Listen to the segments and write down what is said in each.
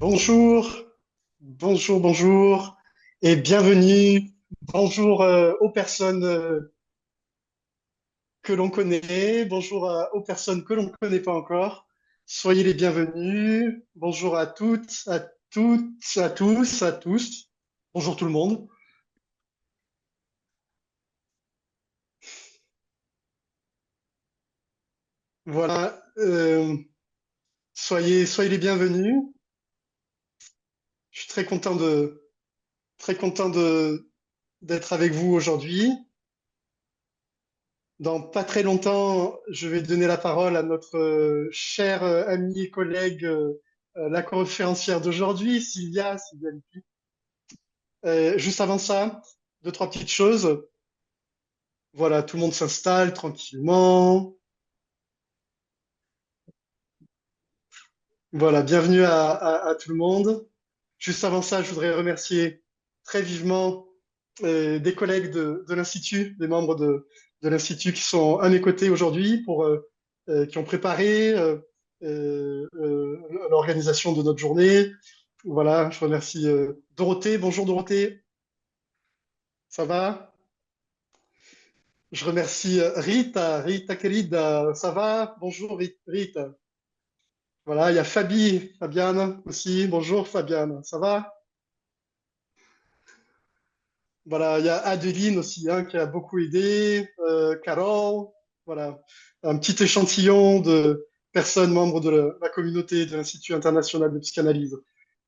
Bonjour, bonjour, et bienvenue. Bonjour aux personnes que l'on connaît, bonjour aux personnes que l'on ne connaît pas encore. Soyez les bienvenus. Bonjour à toutes, à tous, à tous. Bonjour tout le monde. Voilà, soyez les bienvenus. Je suis très content d'être avec vous aujourd'hui. Dans pas très longtemps, je vais donner la parole à notre chère amie et collègue, la conférencière d'aujourd'hui, Sylvia Luppi. Juste avant ça, deux, trois petites choses. Voilà, tout le monde s'installe tranquillement. Voilà, bienvenue à tout le monde. Juste avant ça, je voudrais remercier très vivement des collègues de l'Institut, des membres de l'Institut qui sont à mes côtés aujourd'hui qui ont préparé l'organisation de notre journée. Voilà, je remercie Dorothée. Bonjour Dorothée, ça va? Je remercie Rita querida, ça va? Bonjour Rita. Voilà, il y a Fabiane aussi. Bonjour Fabiane, ça va? Voilà, il y a Adeline aussi, hein, qui a beaucoup aidé, Carole, voilà, un petit échantillon de personnes membres de la communauté de l'Institut international de psychanalyse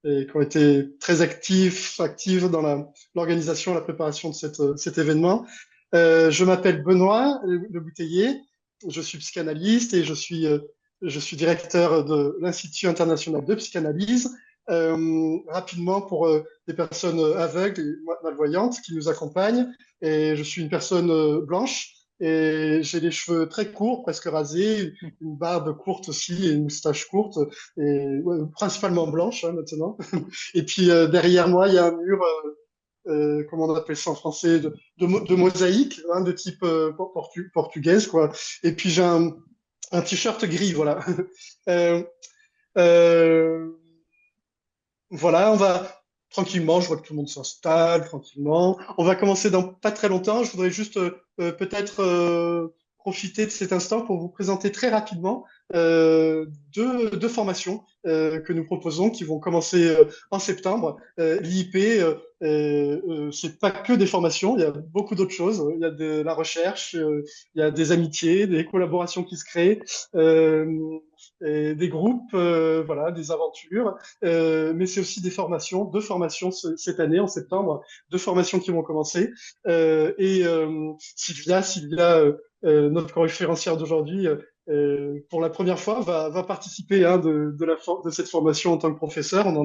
et qui ont été très actives dans l'organisation, la préparation de cet événement. Je m'appelle Benoît Le Bouteiller, je suis psychanalyste et je suis directeur de l'Institut international de psychanalyse. Rapidement, pour des personnes aveugles et malvoyantes qui nous accompagnent, et je suis une personne blanche et j'ai les cheveux très courts, presque rasés, une barbe courte aussi et une moustache courte, et ouais, principalement blanche hein, maintenant. Et puis derrière moi, il y a un mur, comment on appelle ça en français, de mosaïque, hein, de type portugaise, quoi. Et puis j'ai un t-shirt gris, voilà. Euh, euh, voilà, on va tranquillement, je vois que tout le monde s'installe tranquillement. On va commencer dans pas très longtemps. Je voudrais juste peut-être profiter de cet instant pour vous présenter très rapidement deux formations que nous proposons qui vont commencer en septembre. L'IIP, c'est pas que des formations, il y a beaucoup d'autres choses. Il y a de la recherche, il y a des amitiés, des collaborations qui se créent, et des groupes, voilà, des aventures. Mais c'est aussi des formations, deux formations cette année, en septembre, deux formations qui vont commencer. Sylvia, notre conférencière d'aujourd'hui, pour la première fois, va participer hein, de cette formation en tant que professeur. On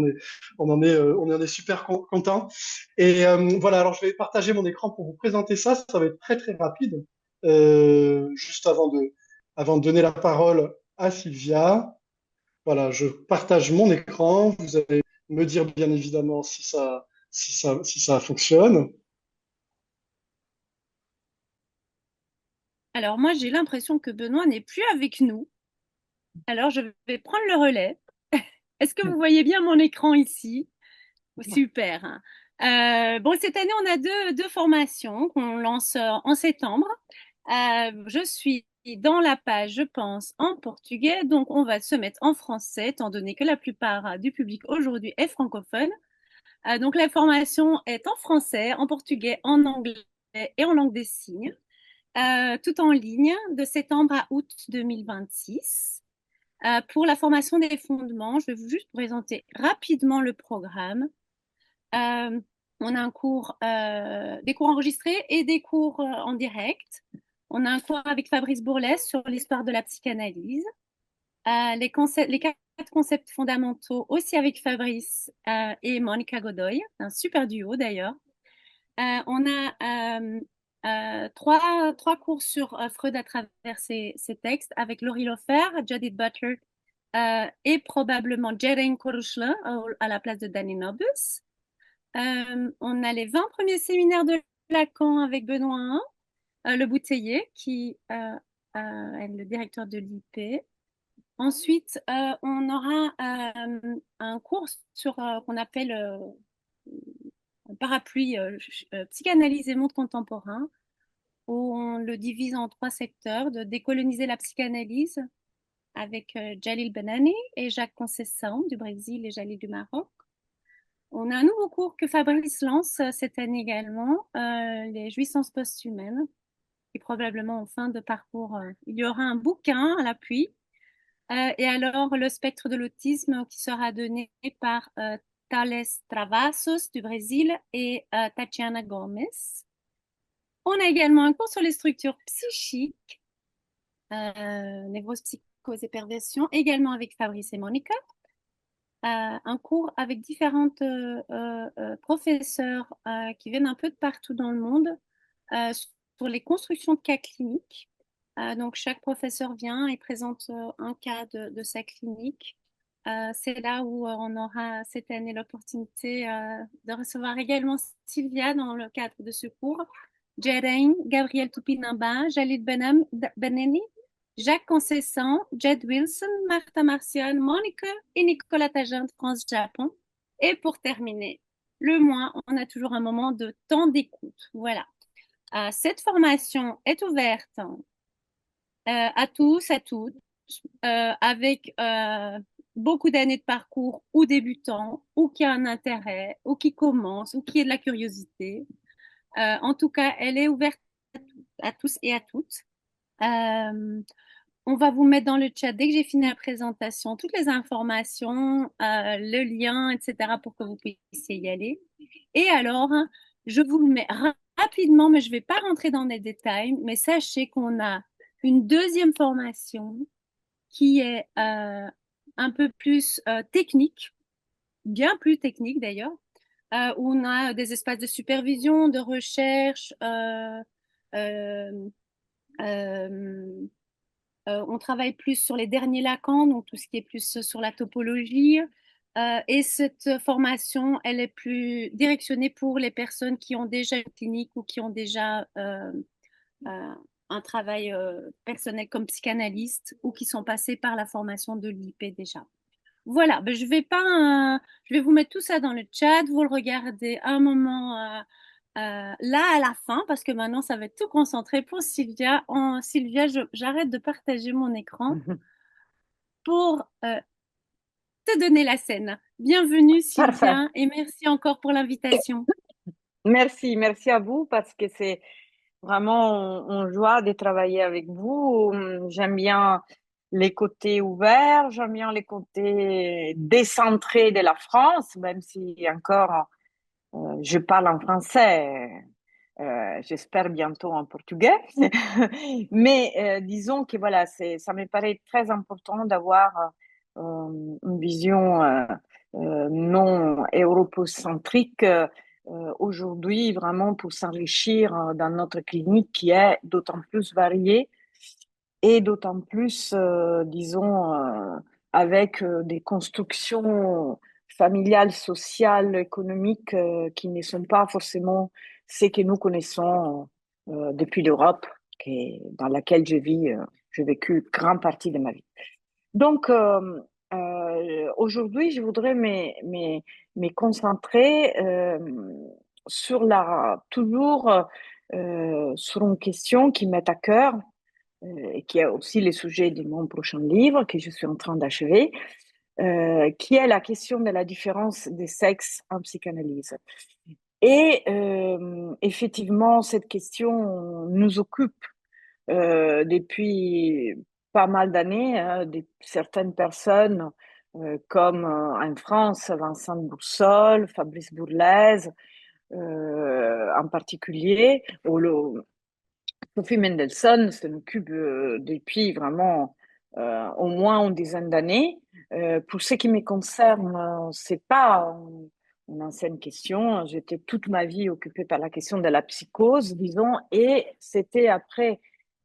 en est super content. Et voilà, alors je vais partager mon écran pour vous présenter ça. Ça va être très très rapide. Juste avant de donner la parole à Sylvia. Voilà, je partage mon écran. Vous allez me dire bien évidemment si ça fonctionne. Alors moi, j'ai l'impression que Benoît n'est plus avec nous. Alors je vais prendre le relais. Est-ce que vous voyez bien mon écran ici? Super, hein. Bon, cette année, on a deux formations qu'on lance en septembre. Je suis dans la page, je pense, en portugais, donc on va se mettre en français, étant donné que la plupart du public aujourd'hui est francophone. Donc la formation est en français, en portugais, en anglais et en langue des signes, tout en ligne de septembre à août 2026. Pour la formation des fondements, je vais vous juste présenter rapidement le programme. Euh, on a des cours enregistrés et des cours en direct. On a un cours avec Fabrice Bourlès sur l'histoire de la psychanalyse. Les quatre concepts fondamentaux aussi avec Fabrice et Monica Godoy, un super duo d'ailleurs. On a trois cours sur Freud à travers ses textes avec Laurie Lofer, Judith Butler et probablement Jeren Korushla à la place de Danny Nobus. On a les 20 premiers séminaires de Lacan avec Benoît hein, Le Bouteiller, qui est le directeur de l'IP. Ensuite, on aura un cours sur qu'on appelle un parapluie psychanalyse et monde contemporain, où on le divise en trois secteurs, de décoloniser la psychanalyse avec Jalil Benani et Jacques Conceição du Brésil et Jalil du Maroc. On a un nouveau cours que Fabrice lance cette année également, les jouissances post-humaines. Et probablement en fin de parcours, il y aura un bouquin à l'appui. Et alors, le spectre de l'autisme qui sera donné par Thales Travassos du Brésil et Tatiana Gomes. On a également un cours sur les structures psychiques, névrose, psychose et perversion, également avec Fabrice et Monica. Un cours avec différentes professeurs qui viennent un peu de partout dans le monde sur les constructions de cas cliniques. Donc, chaque professeur vient et présente un cas de sa clinique. C'est là où on aura cette année l'opportunité de recevoir également Sylvia dans le cadre de ce cours, Jerain, Gabriel Tupinamba, Jalid Beneni, Jacques Concessant, Jed Wilson, Martha Martial, Monica et Nicolas Tajan de France-Japon. Et pour terminer, le mois, on a toujours un moment de temps d'écoute. Voilà. Cette formation est ouverte à tous, à toutes, avec beaucoup d'années de parcours ou débutants, ou qui a un intérêt, ou qui commence, ou qui a de la curiosité. En tout cas, elle est ouverte à tous et à toutes. On va vous mettre dans le chat dès que j'ai fini la présentation toutes les informations, le lien, etc. pour que vous puissiez y aller. Et alors, je vous le mets rapidement, mais je ne vais pas rentrer dans les détails, mais sachez qu'on a une deuxième formation qui est un peu plus technique, bien plus technique d'ailleurs, où on a des espaces de supervision, de recherche, euh, euh, on travaille plus sur les derniers Lacan, donc tout ce qui est plus sur la topologie. Et cette formation, elle est plus directionnée pour les personnes qui ont déjà une clinique ou qui ont déjà un travail personnel comme psychanalyste ou qui sont passés par la formation de l'IP déjà. Voilà, ben, je vais vous mettre tout ça dans le chat, vous le regardez un moment là à la fin, parce que maintenant ça va être tout concentré pour Sylvia. Sylvia, j'arrête de partager mon écran pour te donner la scène. Bienvenue Parfait. Sylvia et merci encore pour l'invitation. Merci, merci à vous parce que c'est vraiment une joie de travailler avec vous. J'aime bien les côtés ouverts, j'aime bien les côtés décentrés de la France, même si encore je parle en français. J'espère bientôt en portugais. Mais disons que voilà, ça me paraît très important d'avoir une vision non europocentrique aujourd'hui, vraiment pour s'enrichir dans notre clinique qui est d'autant plus variée et d'autant plus, disons, avec des constructions familiales, sociales, économiques qui ne sont pas forcément ce que nous connaissons depuis l'Europe, dans laquelle j'ai vécu grande partie de ma vie. Donc, aujourd'hui, je voudrais me concentrer sur toujours sur une question qui m'est à cœur, et qui est aussi le sujet de mon prochain livre que je suis en train d'achever, qui est la question de la différence des sexes en psychanalyse. Et effectivement, cette question nous occupe depuis pas mal d'années. Certaines personnes, comme en France, Vincent Boussole, Fabrice Bourlaise, en particulier, ou Sophie Mendelssohn s'en occupe depuis vraiment au moins une dizaine d'années. Pour ce qui me concerne, c'est pas une ancienne question. J'étais toute ma vie occupée par la question de la psychose, disons, et c'était après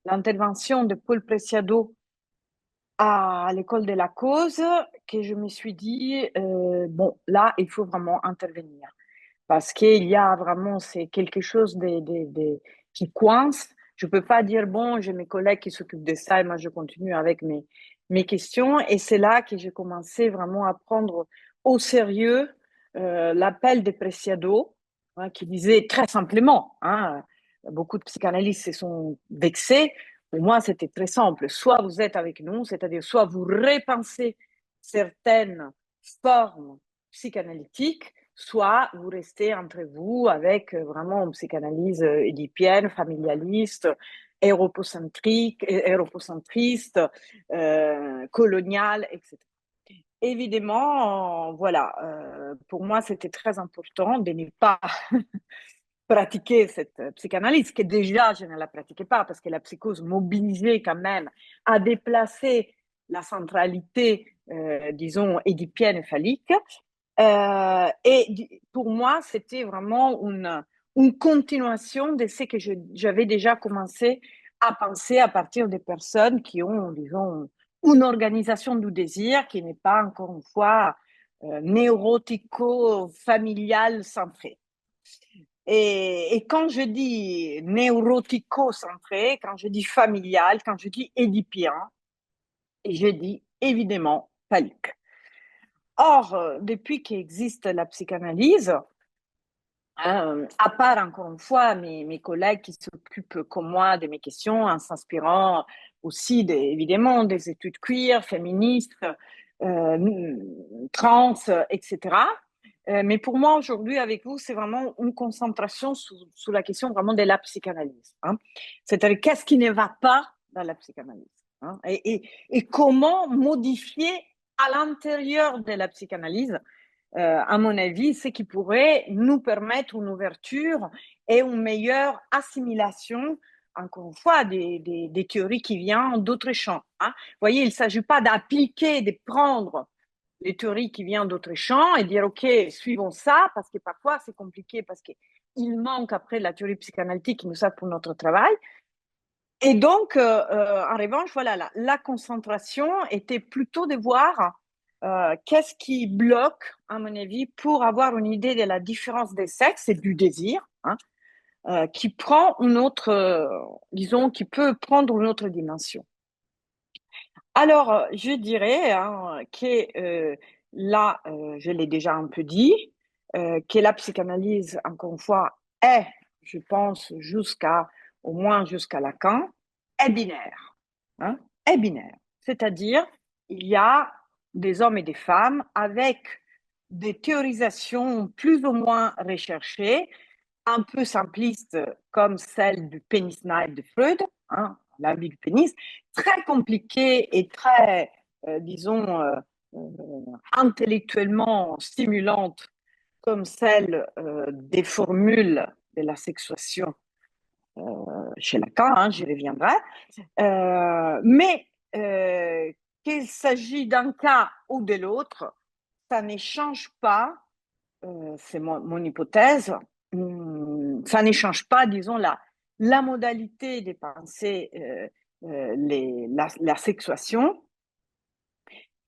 l'intervention de Paul Preciado à l'école de la cause que je me suis dit, bon, là, il faut vraiment intervenir. Parce qu'il y a vraiment, c'est quelque chose qui coince. Je peux pas dire, bon, j'ai mes collègues qui s'occupent de ça et moi je continue avec mes questions. Et c'est là que j'ai commencé vraiment à prendre au sérieux l'appel des Preciado, hein, qui disait très simplement, hein, beaucoup de psychanalystes se sont vexés. Pour moi, c'était très simple. Soit vous êtes avec nous, c'est-à-dire soit vous repensez certaines formes psychanalytiques, soit vous restez entre vous avec vraiment une psychanalyse édipienne, familialiste, eurocentriste, coloniale, etc. Évidemment, voilà, pour moi, c'était très important de ne pas pratiquer cette psychanalyse, que déjà, je ne la pratiquais pas, parce que la psychose m'obligeait quand même à déplacer la centralité, disons, édipienne et phallique. Et pour moi, c'était vraiment une continuation de ce que j'avais déjà commencé à penser à partir des personnes qui ont, disons, une organisation du désir qui n'est pas, encore une fois, neurotico-familiale centrée. Et quand je dis neurotico-centré, quand je dis familial, quand je dis édipien, je dis évidemment phallique. Or, depuis qu'existe la psychanalyse, à part encore une fois mes collègues qui s'occupent comme moi de mes questions en s'inspirant aussi évidemment des études queer, féministes, trans, etc. Mais pour moi aujourd'hui avec vous, c'est vraiment une concentration sur la question vraiment de la psychanalyse. Hein. C'est-à-dire qu'est-ce qui ne va pas dans la psychanalyse, hein, et comment modifier à l'intérieur de la psychanalyse, à mon avis, ce qui pourrait nous permettre une ouverture et une meilleure assimilation, encore une fois, des théories qui viennent d'autres champs. Hein. Vous voyez, il ne s'agit pas d'appliquer, de prendre les théories qui viennent d'autres champs et dire, OK, suivons ça, parce que parfois c'est compliqué, parce qu'il manque après la théorie psychanalytique qui nous sert pour notre travail. Et donc, en revanche, voilà, la concentration était plutôt de voir qu'est-ce qui bloque, à mon avis, pour avoir une idée de la différence des sexes et du désir, hein, qui prend une autre, disons, qui peut prendre une autre dimension. Alors, je dirais hein, que là, je l'ai déjà un peu dit, que la psychanalyse, encore une fois, est, je pense, au moins jusqu'à Lacan, est binaire. Hein, est binaire. C'est-à-dire, il y a des hommes et des femmes avec des théorisations plus ou moins recherchées, un peu simplistes comme celle du pénis knife de Freud, hein, la vie du pénis, très compliquée et très, disons, intellectuellement stimulante comme celle des formules de la sexuation chez Lacan, hein, j'y reviendrai, mais qu'il s'agit d'un cas ou de l'autre, ça ne change pas, c'est mon hypothèse, ça ne change pas, disons, la modalité de penser la sexuation,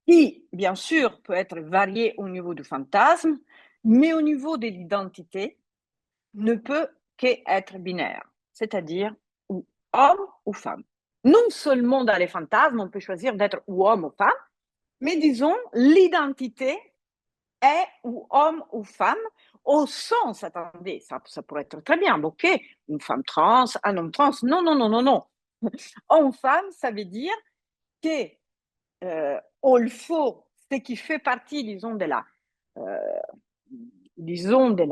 qui, bien sûr, peut être variée au niveau du fantasme, mais au niveau de l'identité, ne peut qu'être binaire, c'est-à-dire ou homme ou femme. Non seulement dans les fantasmes, on peut choisir d'être ou homme ou femme, mais disons, l'identité est ou homme ou femme, au sens, attendez, ça pourrait être très bien, ok, une femme trans, un homme trans, non, non, non, non, non. Homme-femme, ça veut dire que il faut, ce qui fait partie, disons, de la, disons, de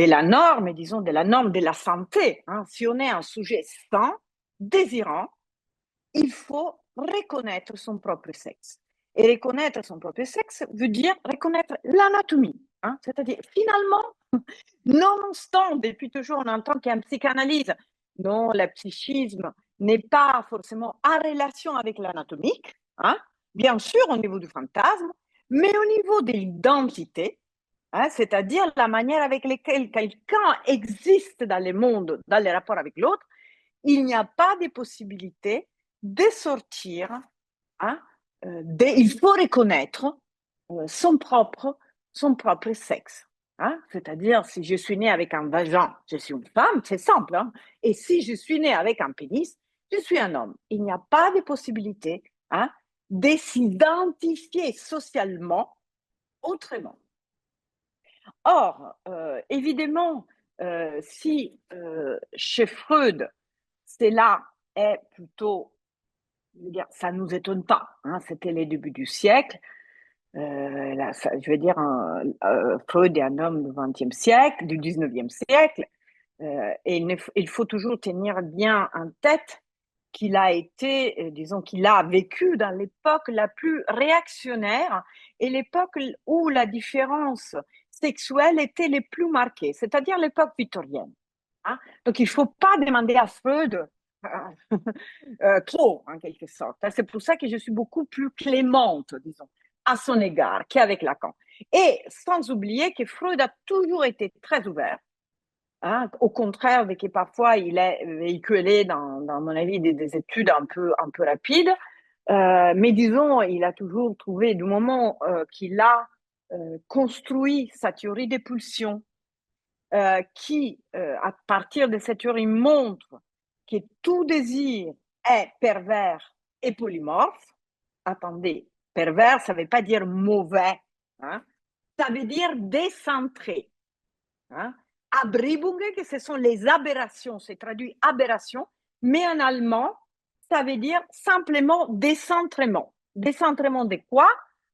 la norme, disons, de la norme de la santé. Hein. Si on est un sujet sain, désirant, il faut reconnaître son propre sexe. Et reconnaître son propre sexe veut dire reconnaître l'anatomie. Hein. C'est-à-dire, finalement, nonobstant, depuis toujours, on entend qu'il y a une psychanalyse dont le psychisme n'est pas forcément en relation avec l'anatomique, hein, bien sûr au niveau du fantasme, mais au niveau de l'identité, hein, c'est-à-dire la manière avec laquelle quelqu'un existe dans le monde, dans les rapports avec l'autre, il n'y a pas de possibilité de sortir, hein, il faut reconnaître son propre sexe. Hein? C'est-à-dire, si je suis née avec un vagin, je suis une femme, c'est simple. Hein? Et si je suis née avec un pénis, je suis un homme. Il n'y a pas de possibilité de s'identifier socialement autrement. Or, évidemment, si chez Freud, cela est plutôt, ça ne nous étonne pas, c'était les débuts du siècle. Freud est un homme du XXe siècle, du XIXe siècle, et il faut toujours tenir bien en tête qu'il a été, disons qu'il a vécu dans l'époque la plus réactionnaire et l'époque où la différence sexuelle était les plus marquée, c'est-à-dire l'époque victorienne. Donc, il ne faut pas demander à Freud trop, en quelque sorte. C'est pour ça que je suis beaucoup plus clémente, disons, à son égard qu'avec Lacan. Et sans oublier que Freud a toujours été très ouvert. Au contraire de que parfois il est véhiculé dans mon avis des études un peu rapides, mais disons il a toujours trouvé du moment qu'il a construit sa théorie des pulsions qui à partir de cette théorie montre que tout désir est pervers et polymorphe. Attendez, pervers ça veut pas dire mauvais, ça veut dire décentré. Abribung, que ce sont les aberrations, c'est traduit aberration, mais en allemand, ça veut dire simplement décentrement. Décentrement de quoi?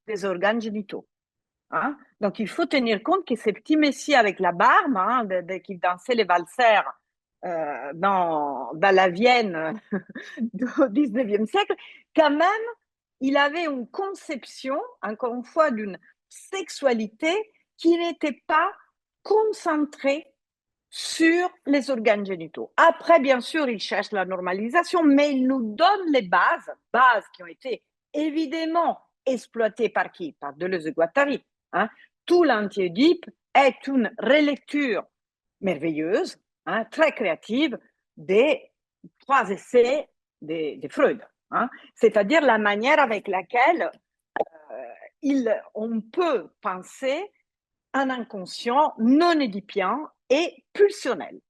Des organes génitaux. Donc, il faut tenir compte que ces petits messieurs avec la barbe, qui dansaient les valsers dans la Vienne du 19e siècle, quand même, il avait une conception, encore une fois, d'une sexualité qui n'était pas concentrée sur les organes génitaux. Après, bien sûr, il cherche la normalisation, mais il nous donne les bases qui ont été évidemment exploitées par qui? Par Deleuze et Guattari. Tout l'Anti-Oedipe est une relecture merveilleuse, très créative, des 3 essais de Freud. C'est-à-dire la manière avec laquelle on peut penser un inconscient non édipien et pulsionnel.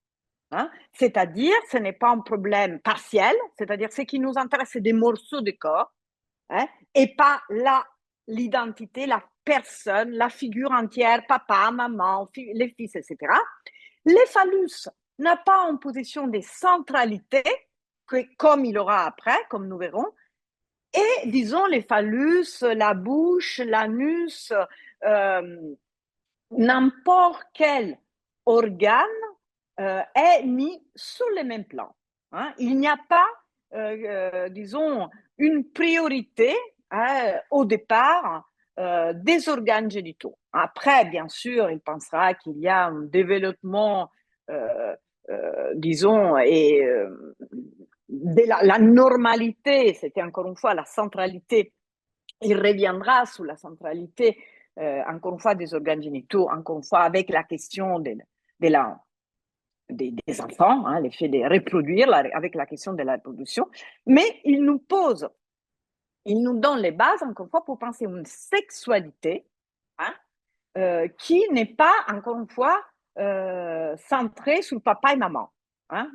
C'est-à-dire, ce n'est pas un problème partiel, c'est-à-dire ce qui nous intéresse, c'est des morceaux de corps, et pas l'identité, la personne, la figure entière, papa, maman, les fils, etc. Les phallus n'a pas une position de centralité, comme il aura après, comme nous verrons, et disons les phallus, la bouche, l'anus, n'importe quel organe est mis sur le même plan. Il n'y a pas, disons, une priorité au départ des organes génitaux. Après, bien sûr, il pensera qu'il y a un développement, disons, et de la normalité, c'était encore une fois la centralité. Il reviendra sur la centralité encore une fois des organes génitaux, encore une fois avec la question des enfants, l'effet de reproduire avec la question de la reproduction, mais il nous donne les bases, encore une fois, pour penser une sexualité qui n'est pas, encore une fois, centrée sur papa et maman,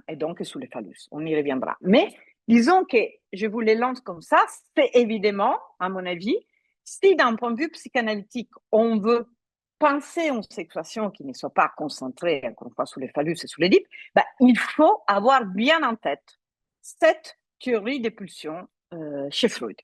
et donc sur les phallus. On y reviendra. Mais disons que je vous les lance comme ça, c'est évidemment, à mon avis, si d'un point de vue psychanalytique, on veut penser une situation qui ne soit pas concentrée, encore une fois, sur les phallus et sur l'Oedipe, il faut avoir bien en tête cette théorie des pulsions chez Freud.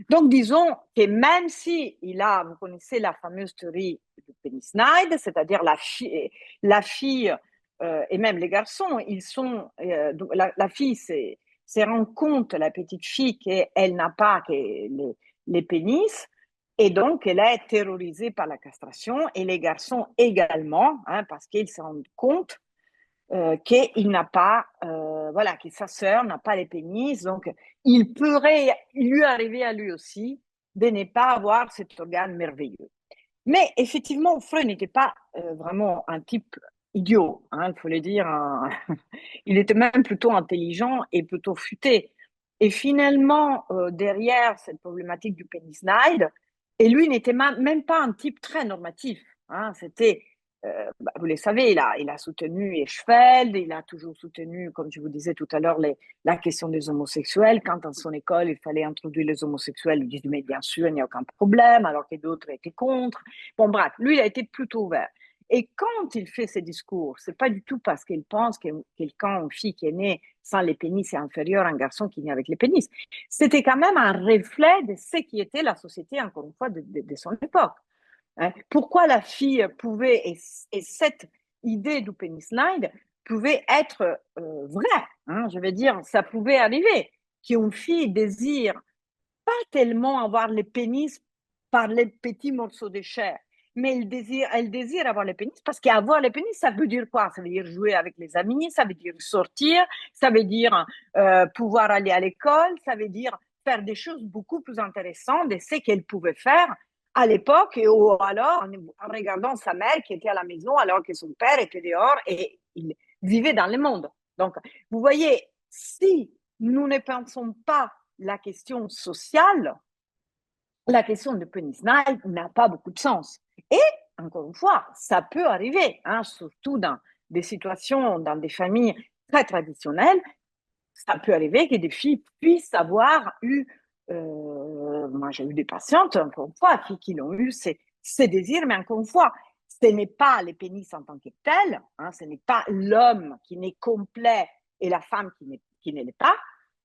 Donc, disons que même si vous connaissez la fameuse théorie du Penisnide, c'est-à-dire la fille et même les garçons, ils sont, la fille se rend compte, la petite fille, qu'elle n'a pas les pénis, et donc elle est terrorisée par la castration, et les garçons également, parce qu'ils se rendent compte qu'il n'a pas, que sa sœur n'a pas les pénis, donc il pourrait lui arriver à lui aussi de ne pas avoir cet organe merveilleux. Mais effectivement, Freud n'était pas vraiment un type idiot, il faut le dire. Il était même plutôt intelligent et plutôt futé. Et finalement, derrière cette problématique du Penisnide, et lui n'était même pas un type très normatif. C'était vous le savez, il a soutenu Hirschfeld, il a toujours soutenu, comme je vous disais tout à l'heure, la question des homosexuels. Quand dans son école, il fallait introduire les homosexuels, il disait, mais bien sûr, il n'y a aucun problème, alors que d'autres étaient contre. Bon, bref, lui, il a été plutôt ouvert. Et quand il fait ses discours, c'est pas du tout parce qu'il pense que quelqu'un, une fille qui est née sans les pénis est inférieur à un garçon qui est né avec les pénis. C'était quand même un reflet de ce qui était la société, encore une fois, de son époque. Hein. Pourquoi la fille pouvait, et cette idée du penis slide pouvait être vraie, hein, je veux dire, ça pouvait arriver qu'une fille désire pas tellement avoir les pénis par les petits morceaux de chair, mais elle désire avoir les pénis parce qu'avoir les pénis, ça veut dire quoi? Ça veut dire jouer avec les amis, ça veut dire sortir, ça veut dire pouvoir aller à l'école, ça veut dire faire des choses beaucoup plus intéressantes de ce qu'elle pouvait faire à l'époque, ou alors en regardant sa mère qui était à la maison alors que son père était dehors et il vivait dans le monde. Donc, vous voyez, si nous ne pensons pas la question sociale, la question de penis n'a pas beaucoup de sens. Et, encore une fois, ça peut arriver, hein, surtout dans des situations, dans des familles très traditionnelles, ça peut arriver que des filles puissent avoir eu, moi j'ai eu des patientes, encore une fois, qui l'ont eu, ces désirs, mais encore une fois, ce n'est pas les pénis en tant que tels, hein, ce n'est pas l'homme qui n'est complet et la femme qui ne l'est pas,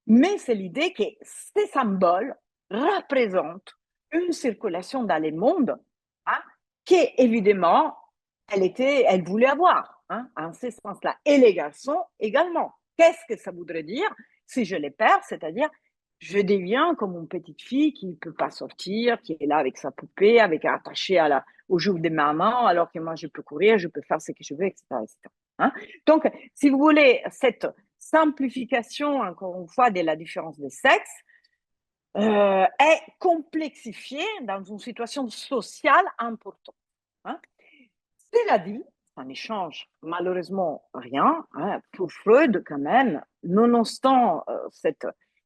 mais c'est l'idée que ces symboles représentent une circulation dans le monde, hein, qu'évidemment, elle voulait avoir, hein, en ce sens-là. Et les garçons également. Qu'est-ce que ça voudrait dire si je les perds? C'est-à-dire, je deviens comme une petite fille qui ne peut pas sortir, qui est là avec sa poupée, avec attachée aux joues de maman, alors que moi, je peux courir, je peux faire ce que je veux, etc. etc. Hein? Donc, si vous voulez, cette simplification, encore une fois, de la différence des sexes, est complexifiée dans une situation sociale importante. Hein? Cela dit, ça ne change malheureusement rien. Hein. Pour Freud, quand même, nonobstant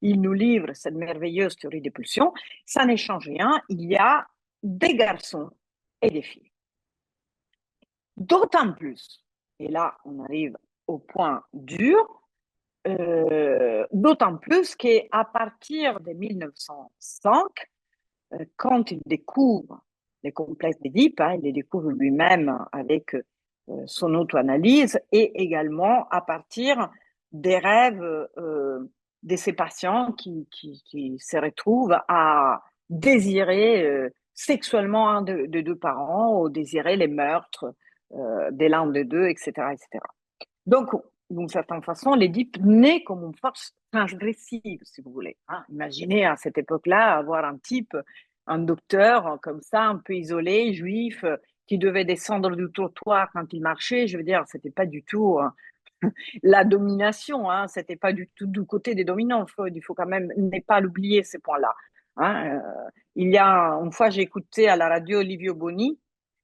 il nous livre cette merveilleuse théorie des pulsions, ça ne change rien. Il y a des garçons et des filles. D'autant plus, et là on arrive au point dur, d'autant plus qu'à partir de 1905, quand il découvre les complexes d'Édipe, hein, il les découvre lui-même avec son auto-analyse et également à partir des rêves de ses patients qui se retrouvent à désirer sexuellement un de deux parents ou désirer les meurtres de l'un des deux, etc., etc. Donc, d'une certaine façon, l'Édipe naît comme une force transgressive, si vous voulez. Hein. Imaginez à cette époque-là avoir un type, un docteur comme ça, un peu isolé, juif, qui devait descendre du trottoir quand il marchait. Je veux dire, c'était pas du tout la domination, hein. C'était pas du tout du côté des dominants. Il faut quand même ne pas l'oublier, ces points-là. Hein. Il y a une fois, j'ai écouté à la radio Livio Boni,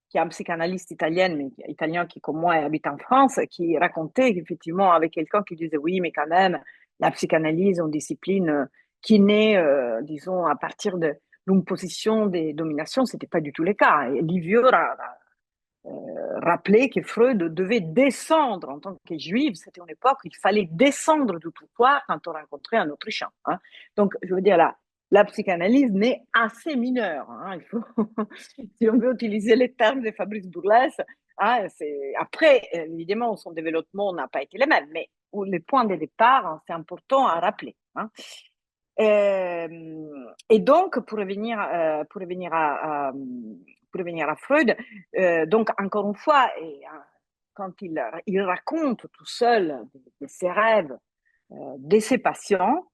qui est un psychanalyste italien qui, comme moi, habite en France, qui racontait effectivement avec quelqu'un qui disait oui, mais quand même, la psychanalyse, une discipline qui naît, disons, à partir d'une position de domination, c'était pas du tout le cas. Et Livio rappelait que Freud devait descendre en tant que juif. C'était une époque où il fallait descendre du pouvoir quand on rencontrait un Autrichien. Hein. Donc, je veux dire, la psychanalyse n'est assez mineure. Hein. Il faut, si on veut utiliser les termes de Fabrice Bourles, hein, après, évidemment, son développement n'a pas été le même, mais les points de départ, hein, c'est important à rappeler. Hein. Et donc, pour revenir à Freud, donc encore une fois, quand il raconte tout seul de ses rêves, de ses patients,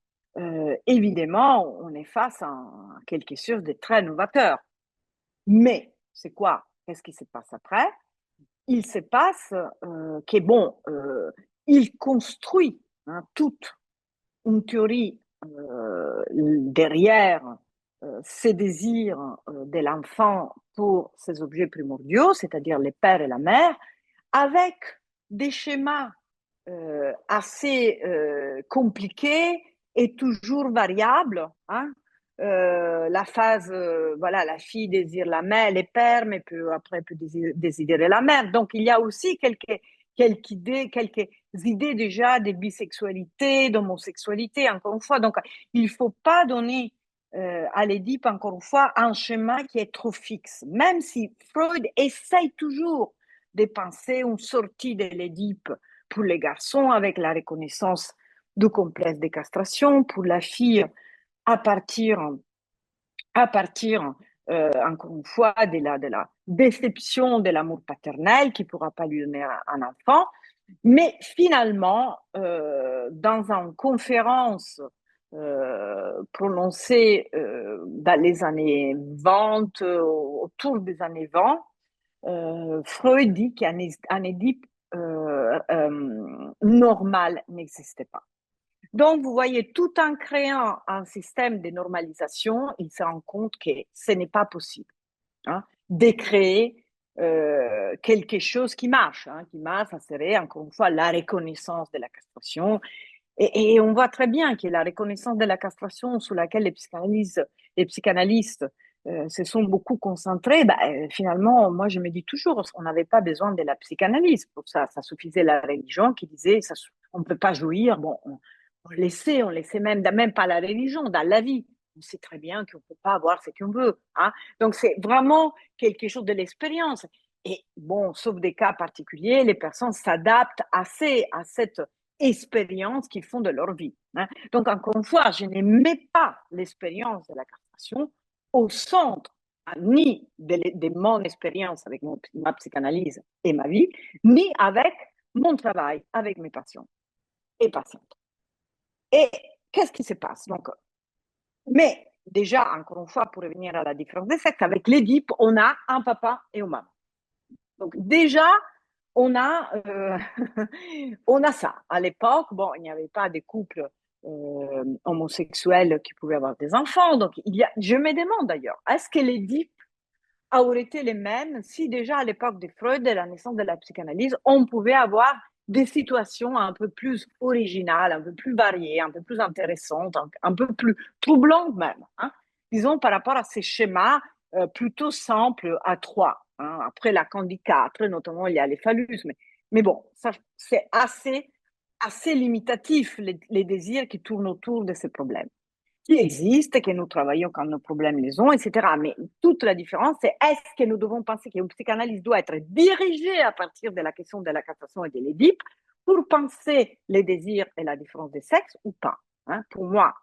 évidemment, on est face à quelque chose de très novateur. Mais c'est quoi? Qu'est-ce qui se passe après? Il se passe que, bon, il construit toute une théorie derrière ces désirs de l'enfant pour ces objets primordiaux, c'est-à-dire les pères et la mère, avec des schémas assez compliqués et toujours variables, hein, la phase, voilà, la fille désire la mère, les pères, mais après peut désirer la mère. Donc, il y a aussi quelques idées déjà de bisexualité, d'homosexualité, encore une fois. Donc, il ne faut pas donner à l'Édipe, encore une fois, un schéma qui est trop fixe. Même si Freud essaye toujours de penser une sortie de l'Édipe pour les garçons avec la reconnaissance du complexe de castration, pour la fille à partir, encore une fois, de la déception de l'amour paternel qui ne pourra pas lui donner un enfant. Mais finalement, dans une conférence prononcée dans les années 20, autour des années 20, Freud dit qu'un Édipe normal n'existait pas. Donc, vous voyez, tout en créant un système de normalisation, il se rend compte que ce n'est pas possible de créer quelque chose qui marche. Ça serait encore une fois la reconnaissance de la castration. Et on voit très bien que la reconnaissance de la castration sur laquelle les psychanalystes se sont beaucoup concentrés, finalement, moi je me dis toujours, on n'avait pas besoin de la psychanalyse pour ça. Ça suffisait la religion qui disait, on ne peut pas jouir. Bon, on laissait même pas la religion, dans la vie. On sait très bien qu'on ne peut pas avoir ce qu'on veut. Donc c'est vraiment quelque chose de l'expérience. Et bon, sauf des cas particuliers, les personnes s'adaptent assez à cette expérience qu'ils font de leur vie. Donc, encore une fois, je n'aimais pas l'expérience de la castration au centre ni de mon expérience avec ma psychanalyse et ma vie, ni avec mon travail avec mes patients et patientes. Et qu'est-ce qui se passe? Donc, mais déjà, encore une fois, pour revenir à la différence des sexes, avec l'Édipe, on a un papa et une maman. Donc déjà, on a, on a ça. À l'époque, bon, il n'y avait pas de couples homosexuels qui pouvaient avoir des enfants. Donc, je me demande d'ailleurs, est-ce que l'Édipe aurait été les mêmes si déjà à l'époque de Freud, de la naissance de la psychanalyse, on pouvait avoir des situations un peu plus originales, un peu plus variées, un peu plus intéressantes, un peu plus troublantes même. Disons par rapport à ces schémas plutôt simples à trois. Après Lacan dit quatre, notamment il y a les phallus, mais bon, ça, c'est assez limitatif les désirs qui tournent autour de ces problèmes qui existent, que nous travaillons quand nos problèmes les ont, etc. Mais toute la différence, c'est est-ce que nous devons penser qu'une psychanalyse doit être dirigée à partir de la question de la castration et de l'Édipe pour penser les désirs et la différence des sexes ou pas? Pour moi,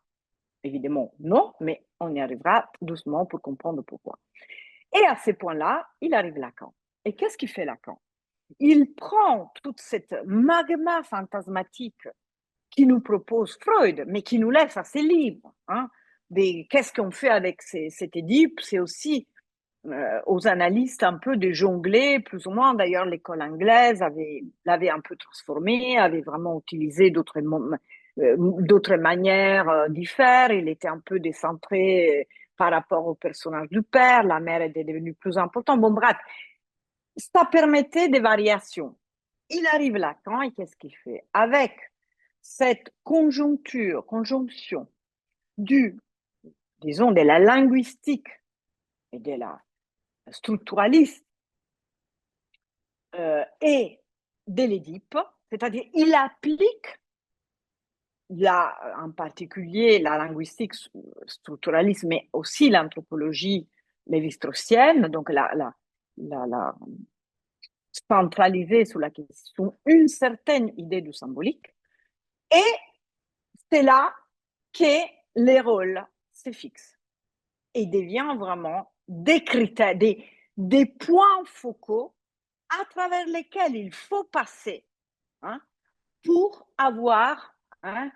évidemment, non, mais on y arrivera doucement pour comprendre pourquoi. Et à ce point-là, il arrive Lacan. Et qu'est-ce qu'il fait Lacan? Il prend toute cette magma fantasmatique qui nous propose Freud, mais qui nous laisse assez libres. Qu'est-ce qu'on fait avec cet Édipe? C'est aussi aux analystes un peu de jongler, plus ou moins. D'ailleurs, l'école anglaise l'avait un peu transformé, avait vraiment utilisé d'autres manières d'y faire. Il était un peu décentré par rapport au personnage du père. La mère était devenue plus importante. Bon, bref, ça permettait des variations. Il arrive là, et qu'est-ce qu'il fait? Avec cette conjonction disons, de la linguistique et de la structuraliste et de l'Édipe, c'est-à-dire il applique en particulier la linguistique structuraliste, mais aussi l'anthropologie lévi-straussienne, donc la centralisée sur la question, une certaine idée du symbolique, et c'est là que les rôles se fixent et devient vraiment des critères, des points focaux à travers lesquels il faut passer pour avoir un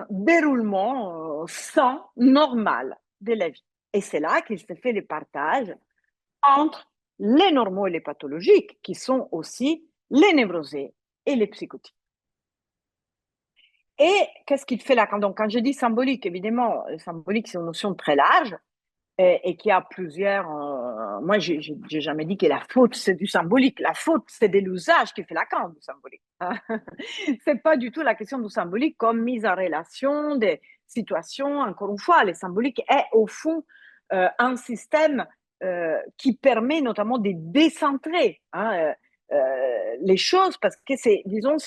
déroulement sain, normal de la vie. Et c'est là qu'il se fait le partage entre les normaux et les pathologiques, qui sont aussi les névrosés et les psychotiques. Et qu'est-ce qu'il fait là? Donc, quand je dis symbolique, évidemment, symbolique, c'est une notion très large et qui a plusieurs. Moi, j'ai jamais dit que la faute, c'est du symbolique. La faute, c'est de l'usage qui fait Lacan du symbolique. C'est pas du tout la question du symbolique comme mise en relation des situation, encore une fois, le symbolique est au fond un système qui permet notamment de décentrer les choses, parce que disons,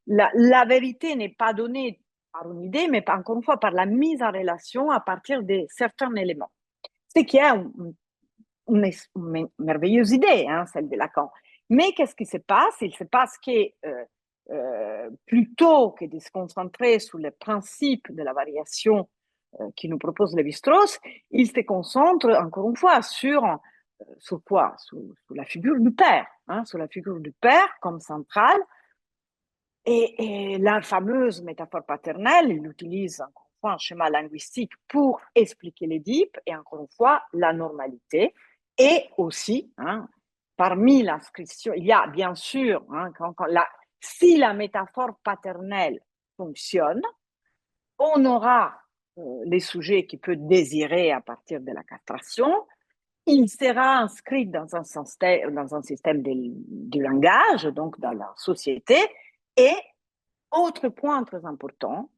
la vérité n'est pas donnée par une idée, mais encore une fois par la mise en relation à partir de certains éléments. Ce qui est une merveilleuse idée, celle de Lacan. Mais qu'est-ce qui se passe? Il se passe que plutôt que de se concentrer sur le principe de la variation qui nous propose Lévi-Strauss, il se concentre encore une fois sur quoi? Sur la figure du père, sur la figure du père comme centrale. Et la fameuse métaphore paternelle, il utilise encore une fois un schéma linguistique pour expliquer l'Édipe, et encore une fois la normalité. Et aussi, parmi l'inscription, il y a bien sûr, si la métaphore paternelle fonctionne, on aura les sujets qui peuvent désirer à partir de la castration. Il sera inscrit dans un système du langage, donc dans la société. Et, autre point très important,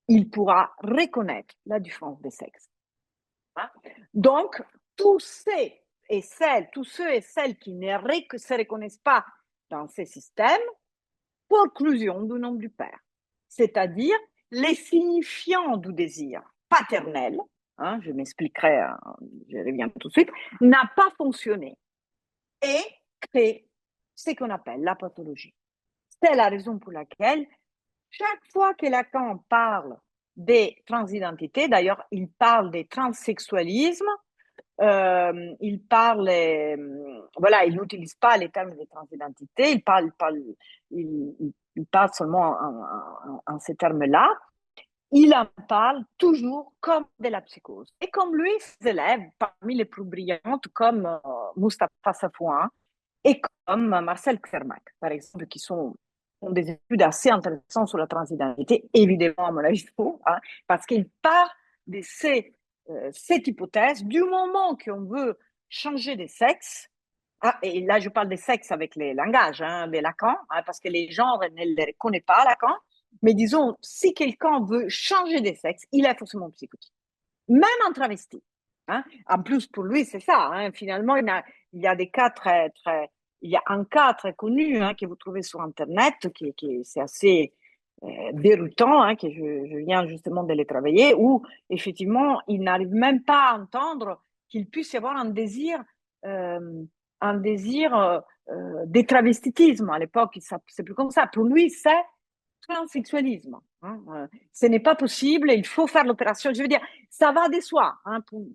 il pourra reconnaître la différence des sexes. Donc, tous ceux et celles qui ne se reconnaissent pas dans ces systèmes, conclusion du nom du père, c'est-à-dire les signifiants du désir paternel, je m'expliquerai, je reviens tout de suite, n'a pas fonctionné et crée ce qu'on appelle la pathologie. C'est la raison pour laquelle chaque fois que Lacan parle des transidentités, d'ailleurs il parle des transsexualismes, il parle, il n'utilise pas les termes de transidentité, il parle seulement en ces termes-là. Il en parle toujours comme de la psychose. Et comme lui, ses élèves, parmi les plus brillantes, comme Mustapha Safouin et comme Marcel Kermak, par exemple, qui ont des études assez intéressantes sur la transidentité, évidemment, à mon avis, parce qu'il part de cette hypothèse, du moment qu'on veut changer de sexe, et là je parle des sexes avec les langages de Lacan, parce que les genres ne les connaissent pas, Lacan, mais disons, si quelqu'un veut changer de sexe, il est forcément psychotique, même en travesti. En plus, pour lui, c'est ça. Finalement, il y a des cas il y a un cas très connu que vous trouvez sur Internet, qui c'est assez déroutant, que je viens justement de les travailler, où effectivement, il n'arrive même pas à entendre qu'il puisse y avoir un désir de travestitisme. À l'époque, c'est plus comme ça. Pour lui, c'est transsexualisme. Ce n'est pas possible, il faut faire l'opération. Je veux dire, ça va de soi.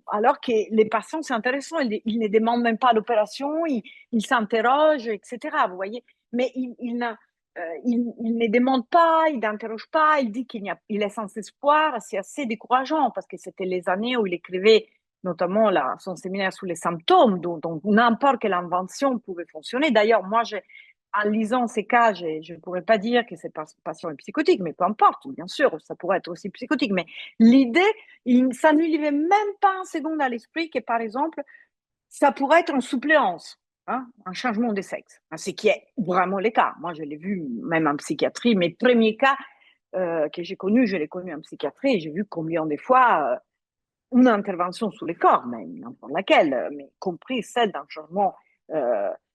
Alors que les patients, c'est intéressant, ils ne demandent même pas l'opération, ils s'interrogent, etc. Vous voyez, mais il ne demande pas, il n'interroge pas, il dit il est sans espoir. C'est assez décourageant parce que c'était les années où il écrivait notamment son séminaire sur les symptômes, dont n'importe quelle invention pouvait fonctionner. D'ailleurs, moi, en lisant ces cas, je ne pourrais pas dire que cette patient est psychotique, mais peu importe, bien sûr, ça pourrait être aussi psychotique. Mais l'idée, ça ne lui avait même pas un second à l'esprit que, par exemple, ça pourrait être une suppléance, un changement de sexe. Ce qui est vraiment le cas. Moi, je l'ai vu même en psychiatrie. Mes premiers cas que j'ai connus, je l'ai connu en psychiatrie et j'ai vu combien de fois une intervention sur les corps, même n'importe laquelle, mais compris celle d'un changement,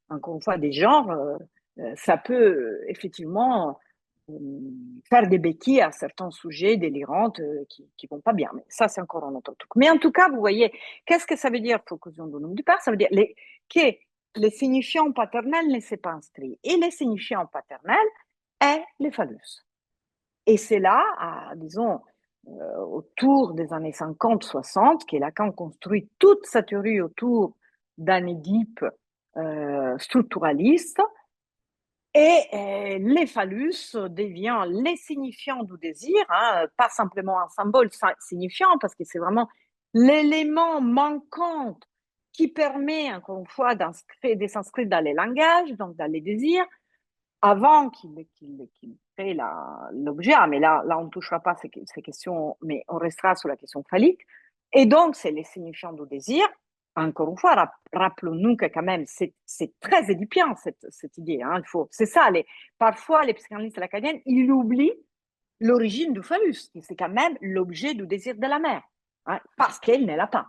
encore une fois, des genres, ça peut effectivement faire des béquilles à certains sujets délirantes qui vont pas bien. Mais ça, c'est encore un autre truc. Mais en tout cas, vous voyez, qu'est-ce que ça veut dire conclusion du nom du père? Ça veut dire que les signifiants paternels ne s'est pas inscrit. Et les signifiants paternels est le phallus. Et c'est là, disons, autour des années 50-60, que Lacan construit toute sa théorie autour d'un Édipe structuraliste. Et les phallus devient les signifiants du désir, pas simplement un symbole signifiant, parce que c'est vraiment l'élément manquant qui permet, encore une fois, de s'inscrire dans les langages, donc dans les désirs, avant qu'il crée l'objet. Mais là, on ne touchera pas ces questions, mais on restera sur la question phallique. Et donc, c'est les signifiants du désir. Encore une fois, rappelons-nous que quand même, c'est très édipien, cette idée. C'est ça, parfois, les psychanalystes lacaniennes, ils oublient l'origine du phallus, qui c'est quand même l'objet du désir de la mère, hein, parce qu'elle ne l'a pas.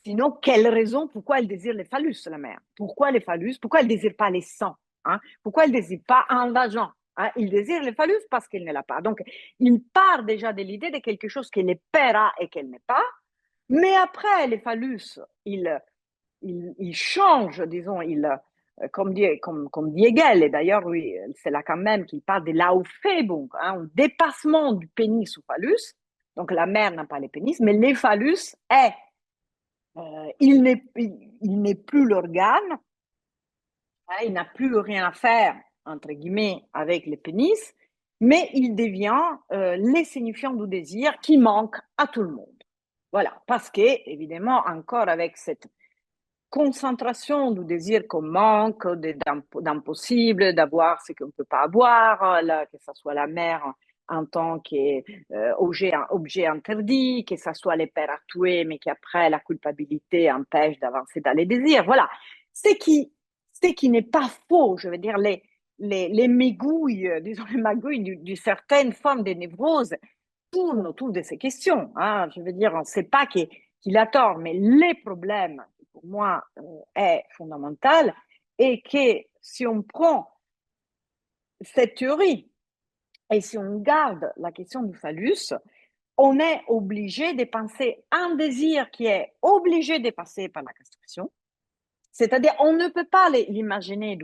Sinon, quelle raison, pourquoi elle désire les phallus, la mère? Pourquoi les phallus? Pourquoi elle ne désire pas les sangs, hein? Pourquoi elle ne désire pas un vagin, hein? Il désire les phallus parce qu'elle ne l'a pas. Donc, il part déjà de l'idée de quelque chose qu'elle est paiera et qu'elle n'est pas. Mais après, les phallus, il change, disons, comme dit Hegel, et d'ailleurs, oui, c'est là quand même qu'il parle de l'Aufhebung, hein, un dépassement du pénis au phallus. Donc, la mère n'a pas les pénis, mais les phallus est il n'est plus l'organe, hein, il n'a plus rien à faire, entre guillemets, avec le pénis, mais il devient les signifiants du désir qui manque à tout le monde. Voilà, parce que, évidemment, encore avec cette concentration du désir qu'on manque, d'impossible, d'avoir ce qu'on ne peut pas avoir, là, que ce soit la mère en tant qu'objet interdit, que ce soit les pères à tuer, mais qu'après la culpabilité empêche d'avancer dans les désirs. Voilà. Ce qui n'est pas faux, je veux dire, les magouilles, disons les magouilles d'une certaine forme de névrose tournent autour de ces questions. Hein. Je veux dire, on ne sait pas qu'il a tort, mais les problèmes, pour moi, est fondamental et que si on prend cette théorie et si on garde la question du phallus, on est obligé de penser un désir qui est obligé de passer par la castration, c'est-à-dire on ne peut pas l'imaginer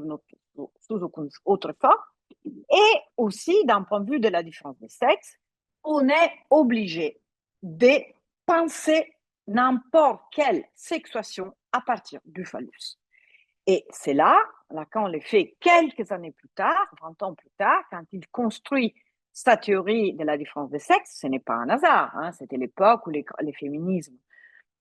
sous aucune autre forme, et aussi d'un point de vue de la différence des sexes, on est obligé de penser n'importe quelle sexuation à partir du phallus. Et c'est là, Lacan le fait quelques années plus tard, 20 ans plus tard, quand il construit sa théorie de la différence des sexes. Ce n'est pas un hasard, hein, c'était l'époque où les féminismes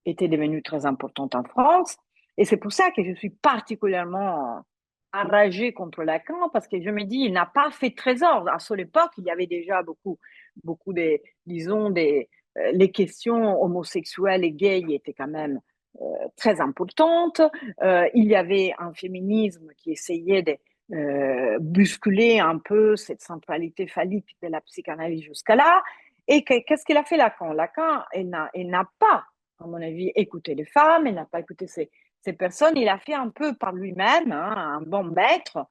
étaient devenus très importants en France. Et c'est pour ça que je suis particulièrement enragée contre Lacan, parce que je me dis, il n'a pas fait trésor. À son époque, il y avait déjà beaucoup les questions homosexuelles et gays étaient quand même très importantes. Il y avait un féminisme qui essayait de bousculer un peu cette centralité phallique de la psychanalyse jusqu'à là. Et qu'est-ce qu'il a fait Lacan? Lacan, il n'a pas, à mon avis, écouté les femmes, il n'a pas écouté ces personnes. Il a fait un peu par lui-même, hein, un bon maître,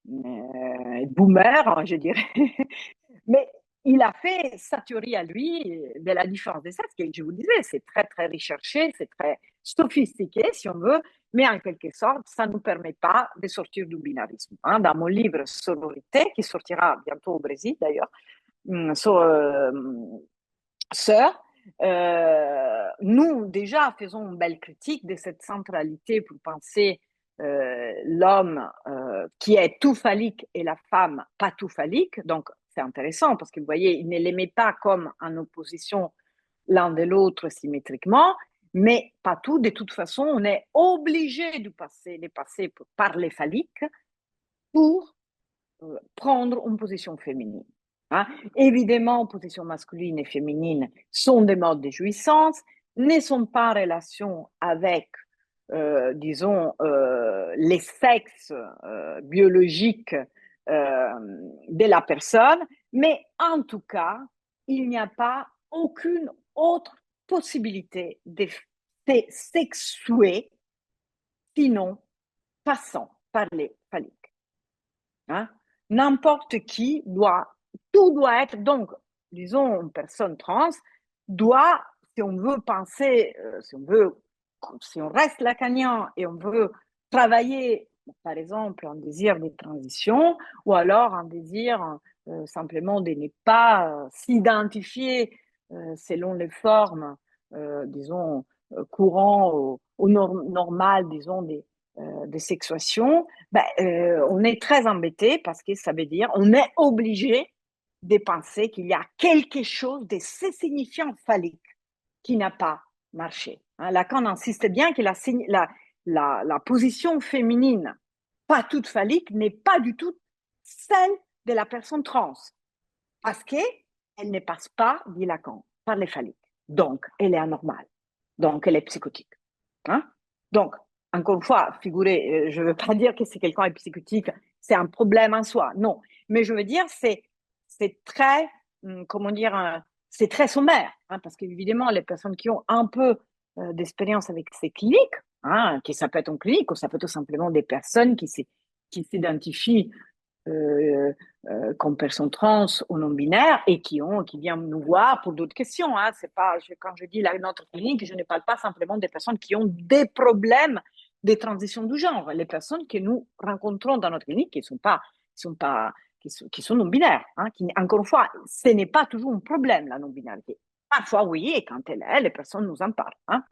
boomer, je dirais. Mais il a fait sa théorie à lui de la différence des sexes, que je vous disais, c'est très, très recherché, c'est très sophistiqué, si on veut, mais en quelque sorte, ça ne nous permet pas de sortir du binarisme. Hein. Dans mon livre Sororité, qui sortira bientôt au Brésil d'ailleurs, Sœur, nous déjà faisons une belle critique de cette centralité pour penser l'homme qui est tout phallique et la femme pas tout phallique. Donc c'est intéressant parce que vous voyez, il ne les met pas comme en opposition l'un de l'autre symétriquement, mais pas tout. De toute façon, on est obligé de passer par les phalliques pour prendre une position féminine. Hein. Évidemment, position masculine et féminine sont des modes de jouissance, ne sont pas en relation avec, disons, les sexes biologiques de la personne, mais en tout cas, il n'y a pas aucune autre possibilité de sexuer, sinon passant par les phalliques. Hein? N'importe qui tout doit être, donc, disons, une personne trans doit, si on veut penser, si on reste lacanien et on veut travailler, par exemple, un désir de transition ou alors un désir simplement de ne pas s'identifier selon les formes, disons, courant ou normales, disons, des sexuations, on est très embêté parce que ça veut dire on est obligé de penser qu'il y a quelque chose de signifiant phallique qui n'a pas marché. Hein, Lacan insiste bien que la position féminine, pas toute phallique, n'est pas du tout celle de la personne trans, parce qu'elle ne passe pas, dit Lacan, par les phalliques. Donc, elle est anormale. Donc, elle est psychotique. Hein? Donc, encore une fois, figurez, je ne veux pas dire que si quelqu'un est psychotique, c'est un problème en soi. Non. Mais je veux dire, c'est c'est très, comment dire, c'est très sommaire, hein, parce qu'évidemment, les personnes qui ont un peu d'expérience avec ces cliniques, hein, qui ça peut être en clinique ou ça peut être tout simplement des personnes qui s'identifient euh, comme personnes trans ou non binaires et qui viennent nous voir pour d'autres questions. Hein. C'est pas, quand je dis notre clinique, je ne parle pas simplement des personnes qui ont des problèmes de transition du genre. Les personnes que nous rencontrons dans notre clinique qui sont non binaires. Hein, encore une fois, ce n'est pas toujours un problème, la non-binarité. Parfois, oui, et quand elle est, les personnes nous en parlent. Hein.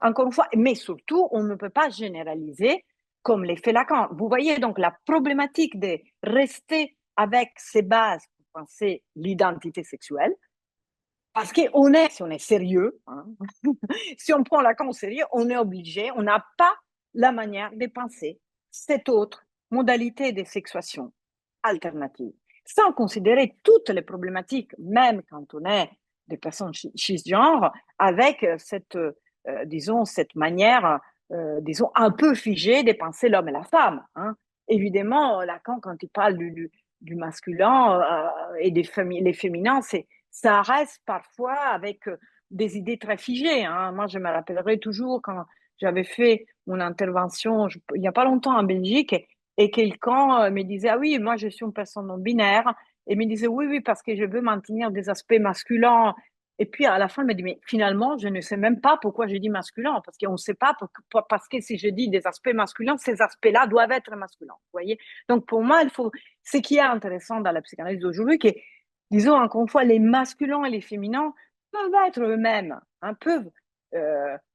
Encore une fois, mais surtout, on ne peut pas généraliser comme l'effet Lacan. Vous voyez donc la problématique de rester avec ses bases pour penser l'identité sexuelle, parce si on est sérieux, hein, si on prend Lacan au sérieux, on est obligé, on n'a pas la manière de penser cette autre modalité de sexuation alternative, sans considérer toutes les problématiques, même quand on est des personnes cisgenres, avec disons, cette manière, disons, un peu figée de penser l'homme et la femme. Hein. Évidemment, Lacan, quand il parle du masculin et les féminins, ça reste parfois avec des idées très figées. Hein. Moi, je me rappellerai toujours quand j'avais fait mon intervention il n'y a pas longtemps en Belgique et quelqu'un me disait, ah oui, moi je suis une personne non binaire, et me disait, oui, oui, parce que je veux maintenir des aspects masculins. Et puis à la fin, il me dit, mais finalement, je ne sais même pas pourquoi je dis masculin, parce qu'on ne sait pas, parce que si je dis des aspects masculins, ces aspects-là doivent être masculins. Vous voyez. Donc pour moi, ce qui est intéressant dans la psychanalyse d'aujourd'hui, que, disons encore une fois, les masculins et les féminins peuvent être eux-mêmes, hein, peuvent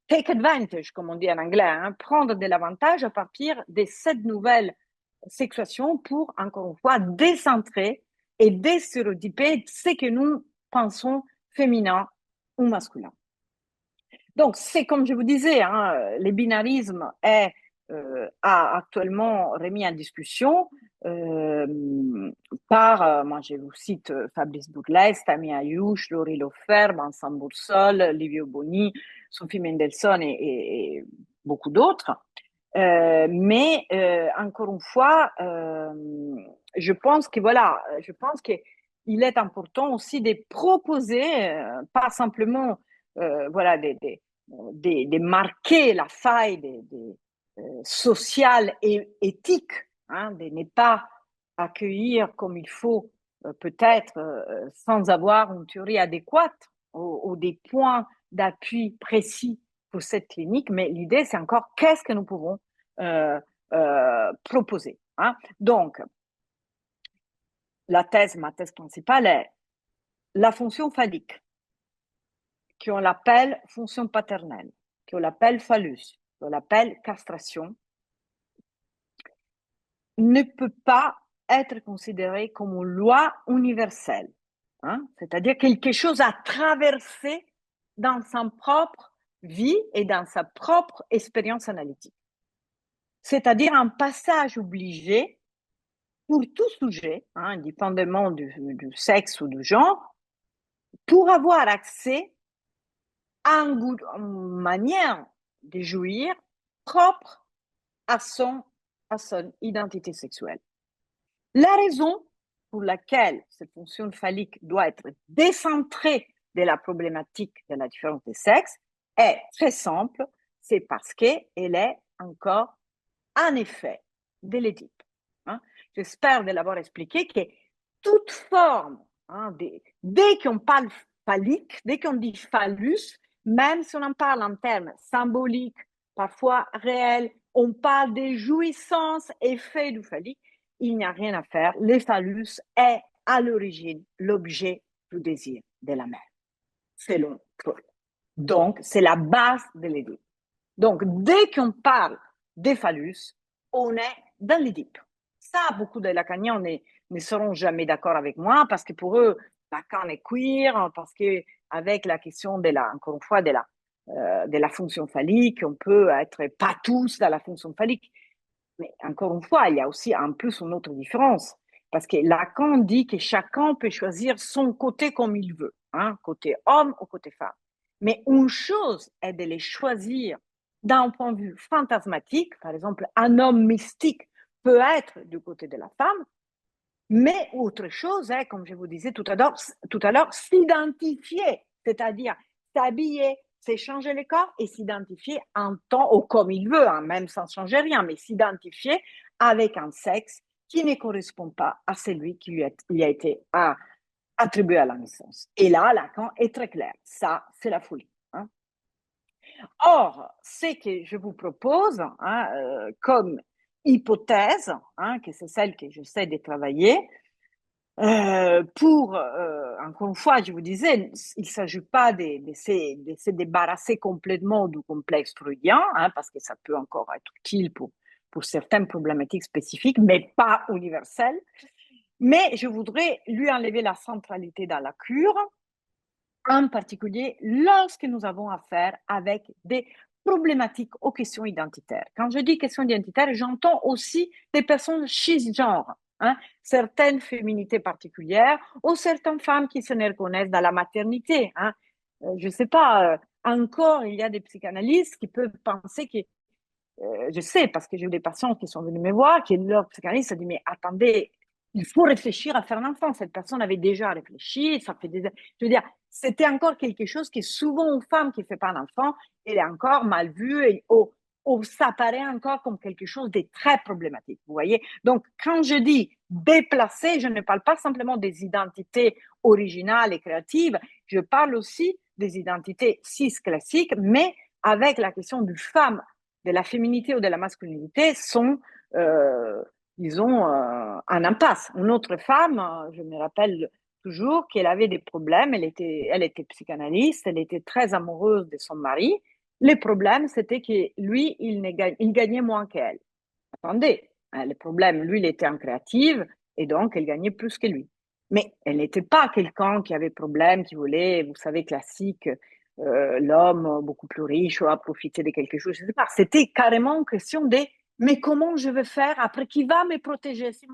take advantage, comme on dit en anglais, hein, prendre de l'avantage à partir de cette nouvelle sexuation pour, encore une fois, décentrer et déstéréotyper ce que nous pensons féminin ou masculin. Donc, c'est comme je vous disais, hein, le binarisme a actuellement remis en discussion par, moi je vous cite Fabrice Bourlès, Tammy Ayouch, Laurie Lofer, Vincent Boursol, Livio Boni, Sophie Mendelssohn et beaucoup d'autres. Mais encore une fois, je pense que voilà, je pense qu'il est important aussi de proposer, pas simplement voilà, de marquer la faille sociale et éthique, hein, de ne pas accueillir comme il faut, peut-être sans avoir une théorie adéquate ou des points d'appui précis pour cette clinique, mais l'idée, c'est encore qu'est-ce que nous pouvons proposer. Hein. Donc, ma thèse principale est la fonction phallique, qu'on l'appelle fonction paternelle, qu'on l'appelle phallus, qu'on l'appelle castration, ne peut pas être considérée comme une loi universelle, hein, c'est-à-dire quelque chose à traverser dans sa propre vie et dans sa propre expérience analytique. C'est-à-dire un passage obligé pour tout sujet, hein, indépendamment du sexe ou du genre, pour avoir accès à une manière de jouir propre à son identité sexuelle. La raison pour laquelle cette fonction phallique doit être décentrée de la problématique de la différence des sexes est très simple, c'est parce qu'elle est encore un effet de l'Édipe. Hein. J'espère de l'avoir expliqué que toute forme, hein, dès qu'on parle phallique, dès qu'on dit phallus, même si on en parle en termes symboliques, parfois réels, on parle des jouissances, effets du phallique, il n'y a rien à faire. Le phallus est à l'origine l'objet du désir de la mère, selon Freud. Donc, c'est la base de l'Édipe. Donc, dès qu'on parle des phallus, on est dans l'Édipe. Ça, beaucoup de lacaniens ne seront jamais d'accord avec moi parce que pour eux, Lacan est queer, parce qu'avec la question encore une fois, de la fonction phallique, on peut être pas tous dans la fonction phallique. Mais encore une fois, il y a aussi en plus une autre différence. Parce que Lacan dit que chacun peut choisir son côté comme il veut, hein, côté homme ou côté femme. Mais une chose est de les choisir d'un point de vue fantasmatique. Par exemple, un homme mystique peut être du côté de la femme, Mais autre chose, hein, comme je vous disais tout à l'heure, s'identifier, c'est-à-dire s'habiller, s'échanger les corps et s'identifier en temps, ou comme il veut, hein, même sans changer rien, mais s'identifier avec un sexe qui ne correspond pas à celui qui lui a été attribué à la naissance. Et là, Lacan est très clair. Ça, c'est la folie. Hein. Or, ce que je vous propose comme hypothèse, que c'est celle que j'essaie de travailler, encore une fois, je vous disais, il ne s'agit pas de se débarrasser complètement du complexe freudien, parce que ça peut encore être utile pour certaines problématiques spécifiques, mais pas universelles. Mais je voudrais lui enlever la centralité dans la cure, en particulier lorsque nous avons affaire avec des problématiques aux questions identitaires. Quand je dis questions identitaires, j'entends aussi des personnes cisgenres, certaines féminités particulières ou certaines femmes qui se reconnaissent dans la maternité. Je ne sais pas, encore il y a des psychanalystes qui peuvent penser que, je sais parce que j'ai eu des patients qui sont venus me voir, que leur psychanalyste a dit mais attendez, il faut réfléchir à faire un enfant. Cette personne avait déjà réfléchi, ça fait des... Je veux dire, c'était encore quelque chose qui est souvent une femme qui ne fait pas un enfant, elle est encore mal vue ou ça paraît encore comme quelque chose de très problématique. Vous voyez? Donc, quand je dis déplacer, je ne parle pas simplement des identités originales et créatives, je parle aussi des identités cis classiques, mais avec la question du femme, de la féminité ou de la masculinité sont disons, en impasse. Une autre femme, je me rappelle toujours qu'elle avait des problèmes, elle était psychanalyste, elle était très amoureuse de son mari. Le problème, c'était que lui, il gagnait moins qu'elle. Attendez, le problème, lui, il était en créative et donc elle gagnait plus que lui. Mais elle n'était pas quelqu'un qui avait problème, qui voulait, vous savez, classique, l'homme beaucoup plus riche ou à profiter de quelque chose, je ne sais pas. C'était carrément une question de mais comment je vais faire après, qui va me protéger si vous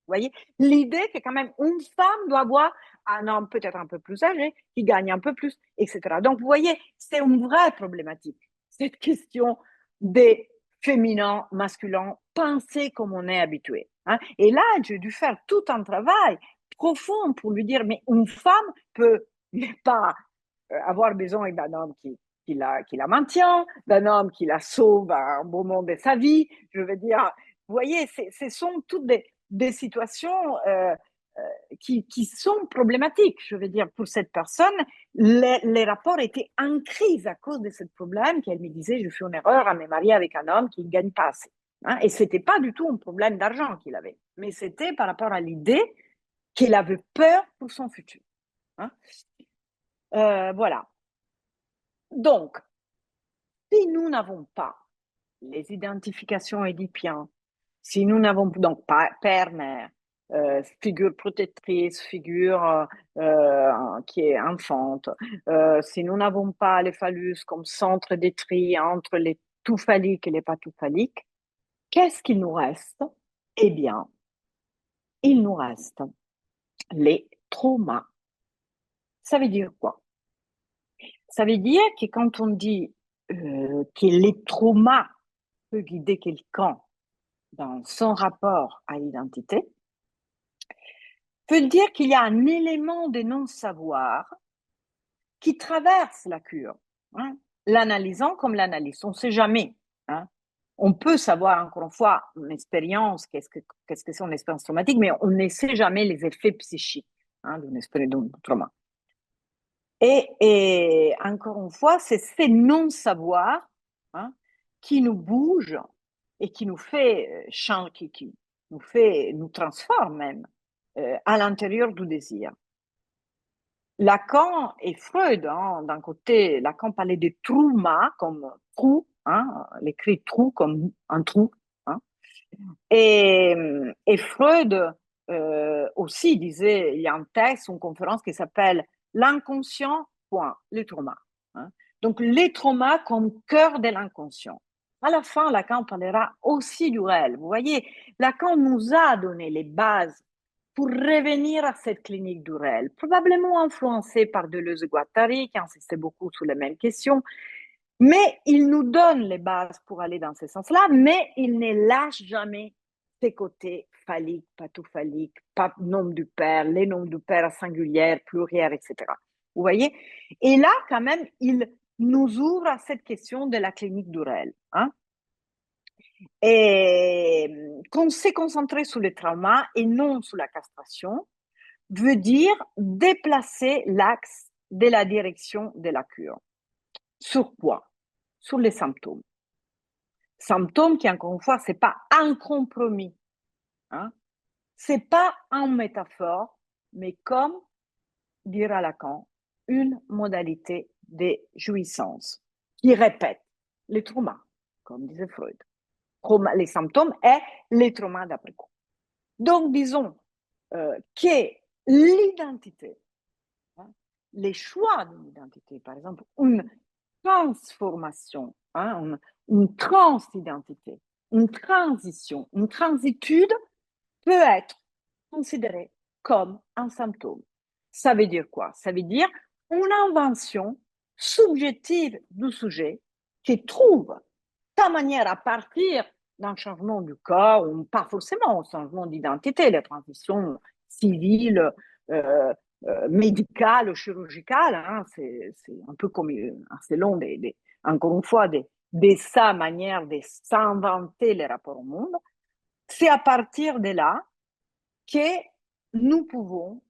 voyez, l'idée que quand même une femme doit avoir un homme peut-être un peu plus âgé, qui gagne un peu plus, etc. Donc, vous voyez, c'est une vraie problématique, cette question des féminins, masculins, penser comme on est habitué. Et là, j'ai dû faire tout un travail profond pour lui dire, mais une femme peut pas avoir besoin d'un homme qui la maintient, d'un homme qui la sauve à un moment de sa vie. Je veux dire, vous voyez, ce sont toutes des situations qui sont problématiques. Je veux dire, pour cette personne, les rapports étaient en crise à cause de ce problème qu'elle me disait, je fais une erreur à me marier avec un homme qui ne gagne pas assez. Et ce n'était pas du tout un problème d'argent qu'il avait, mais c'était par rapport à l'idée qu'il avait peur pour son futur. Voilà. Donc, si nous n'avons pas les identifications édipiennes, si nous n'avons donc pas père, mère, figure protectrice, figure qui est enfante, si nous n'avons pas les phallus comme centre de tri entre les tout phalliques et les pas tout phalliques, qu'est-ce qu'il nous reste? Eh bien, il nous reste les traumas. Ça veut dire quoi? Ça veut dire que quand on dit que les traumas peuvent guider quelqu'un dans son rapport à l'identité, veut dire qu'il y a un élément de non-savoir qui traverse la cure, l'analysant comme l'analyse. On ne sait jamais. On peut savoir, encore une fois, une expérience, qu'est-ce que c'est une expérience traumatique, mais on ne sait jamais les effets psychiques d'une expérience d'un trauma. Et encore une fois, c'est ce non-savoir qui nous bouge et qui nous fait changer, qui nous transforme même à l'intérieur du désir. Lacan et Freud, d'un côté, Lacan parlait de trauma comme trou, l'écrit trou comme un trou, et Freud aussi disait, il y a un texte, une conférence qui s'appelle L'inconscient, point, les traumas. Donc, les traumas comme cœur de l'inconscient. À la fin, Lacan parlera aussi du réel. Vous voyez, Lacan nous a donné les bases pour revenir à cette clinique du réel, probablement influencée par Deleuze et Guattari, qui insistait beaucoup sur les mêmes questions, mais il nous donne les bases pour aller dans ce sens-là, mais il ne lâche jamais ces côtés phalliques, pathophalliques, nombre du père, les nombres du père singulière, pluriel, etc. Vous voyez? Et là, quand même, il nous ouvre à cette question de la clinique du réel. Hein? Et qu'on s'est concentré sur le trauma et non sur la castration veut dire déplacer l'axe de la direction de la cure. Sur quoi? Sur les symptômes. Symptômes qui, encore une fois, c'est pas un compromis. Hein? C'est pas une métaphore, mais comme dira Lacan, une modalité de jouissance qui répète les traumas, comme disait Freud. Les symptômes et les traumas d'après coup. Donc, disons que l'identité, hein, les choix de l'identité, par exemple, une transformation, hein, une transidentité, une transition, une transitude peut être considérée comme un symptôme. Ça veut dire quoi? Ça veut dire une invention subjective du sujet qui trouve sa manière à partir d'un changement du corps, ou pas forcément un changement d'identité, la transition civile, médicale, chirurgicale, hein, c'est un peu comme, selon encore une fois, de sa manière de s'inventer les rapports au monde. C'est à partir de là que nous pouvons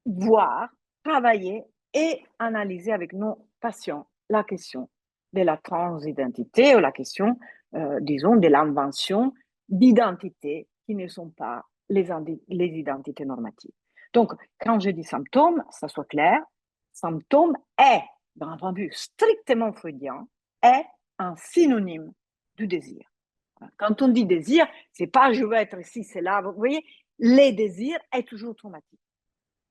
voir, travailler et analyser avec nos patients la question de la transidentité ou la question, disons, de l'invention d'identités qui ne sont pas les identités normatives. Donc, quand je dis symptôme, ça soit clair, symptôme est, d'un point de vue strictement freudien, est un synonyme du désir. Quand on dit désir, c'est pas je veux être ici, c'est là. Vous voyez, les désirs est toujours traumatique.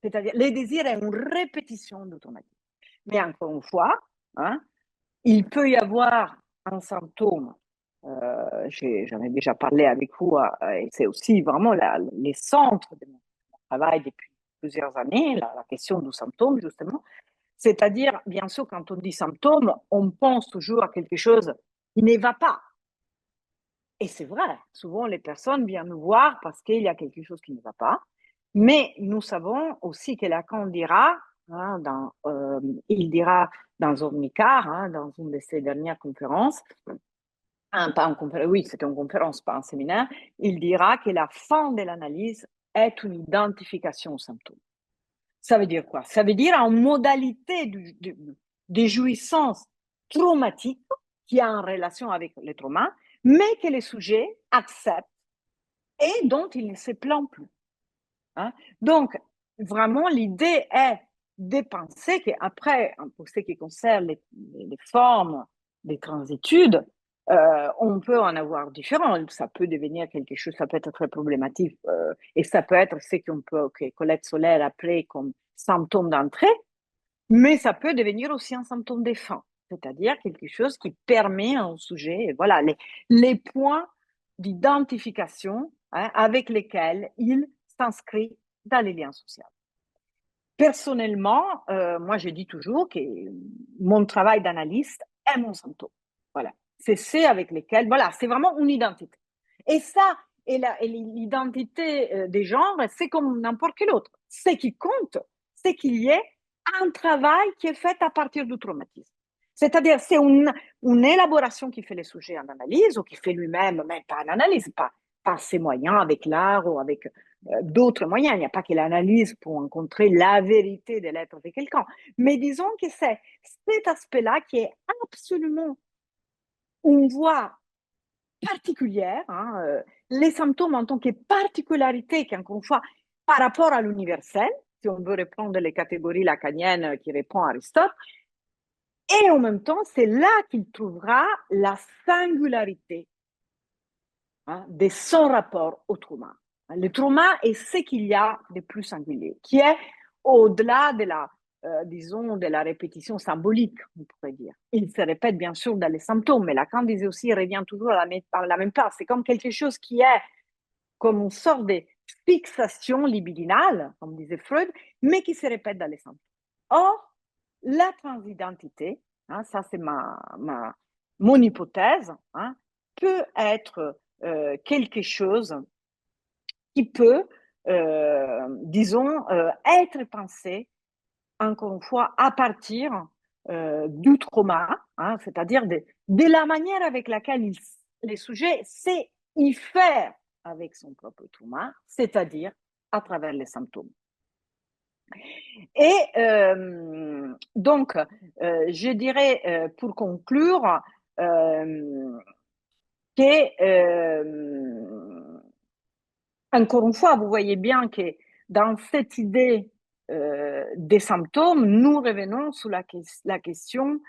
C'est-à-dire, les désirs est une répétition d'automatique. Mais encore une fois, hein, il peut y avoir un symptôme, j'en ai déjà parlé avec vous, et c'est aussi vraiment les centres de mon travail depuis plusieurs années, la question du symptôme, justement. C'est-à-dire, bien sûr, quand on dit symptôme, on pense toujours à quelque chose qui ne va pas. Et c'est vrai, souvent les personnes viennent nous voir parce qu'il y a quelque chose qui ne va pas. Mais nous savons aussi que Lacan dira, hein, il dira dans Omnicar, hein, dans une de ses dernières conférences, pas en conférence, oui, c'était une conférence, pas un séminaire, il dira que la fin de l'analyse est une identification aux symptômes. Ça veut dire quoi? Ça veut dire une modalité de jouissance traumatique qui a en relation avec le trauma, mais que les sujets acceptent et dont ils ne se plaignent plus. Hein? Donc, vraiment, l'idée est de penser qu'après, pour ce qui concerne les formes des transitudes, on peut en avoir différents. Ça peut devenir quelque chose, ça peut être très problématique, et ça peut être ce que Colette Solaire appelait comme symptôme d'entrée, mais ça peut devenir aussi un symptôme de fin, c'est-à-dire quelque chose qui permet à un sujet, voilà, les points d'identification, hein, avec lesquels il s'inscrit dans les liens sociaux. Personnellement, moi, je dis toujours que mon travail d'analyste est mon symptôme. Voilà. C'est avec lesquels, voilà, c'est vraiment une identité. Et ça, et l'identité des genres, c'est comme n'importe quel autre. Ce qui compte, c'est qu'il y ait un travail qui est fait à partir du traumatisme. C'est-à-dire, c'est une élaboration qui fait les sujets en analyse, ou qui fait lui-même, mais pas en analyse, pas ses moyens avec l'art ou avec d'autres moyens. Il n'y a pas que l'analyse pour rencontrer la vérité de l'être de quelqu'un. Mais disons que c'est cet aspect-là qui est absolument une voie particulière, hein, les symptômes en tant que particularité, qu'encore une fois, par rapport à l'universel, si on veut reprendre les catégories lacaniennes qui répondent à Aristote, et en même temps, c'est là qu'il trouvera la singularité, hein, de son rapport au trauma. Le trauma est ce qu'il y a de plus singulier, qui est au-delà de disons, de la répétition symbolique, on pourrait dire. Il se répète bien sûr dans les symptômes, mais Lacan disait aussi, il revient toujours à la même place. C'est comme quelque chose qui est comme une sorte de fixation libidinale, comme disait Freud, mais qui se répète dans les symptômes. Or, la transidentité, hein, ça c'est mon hypothèse, hein, peut être quelque chose qui peut, disons, être pensé, encore une fois, à partir du trauma, hein, c'est-à-dire de la manière avec laquelle les sujets sait y faire avec son propre trauma, c'est-à-dire à travers les symptômes. Et donc, je dirais, pour conclure, que, encore une fois, vous voyez bien que dans cette idée des symptômes, nous revenons sur la question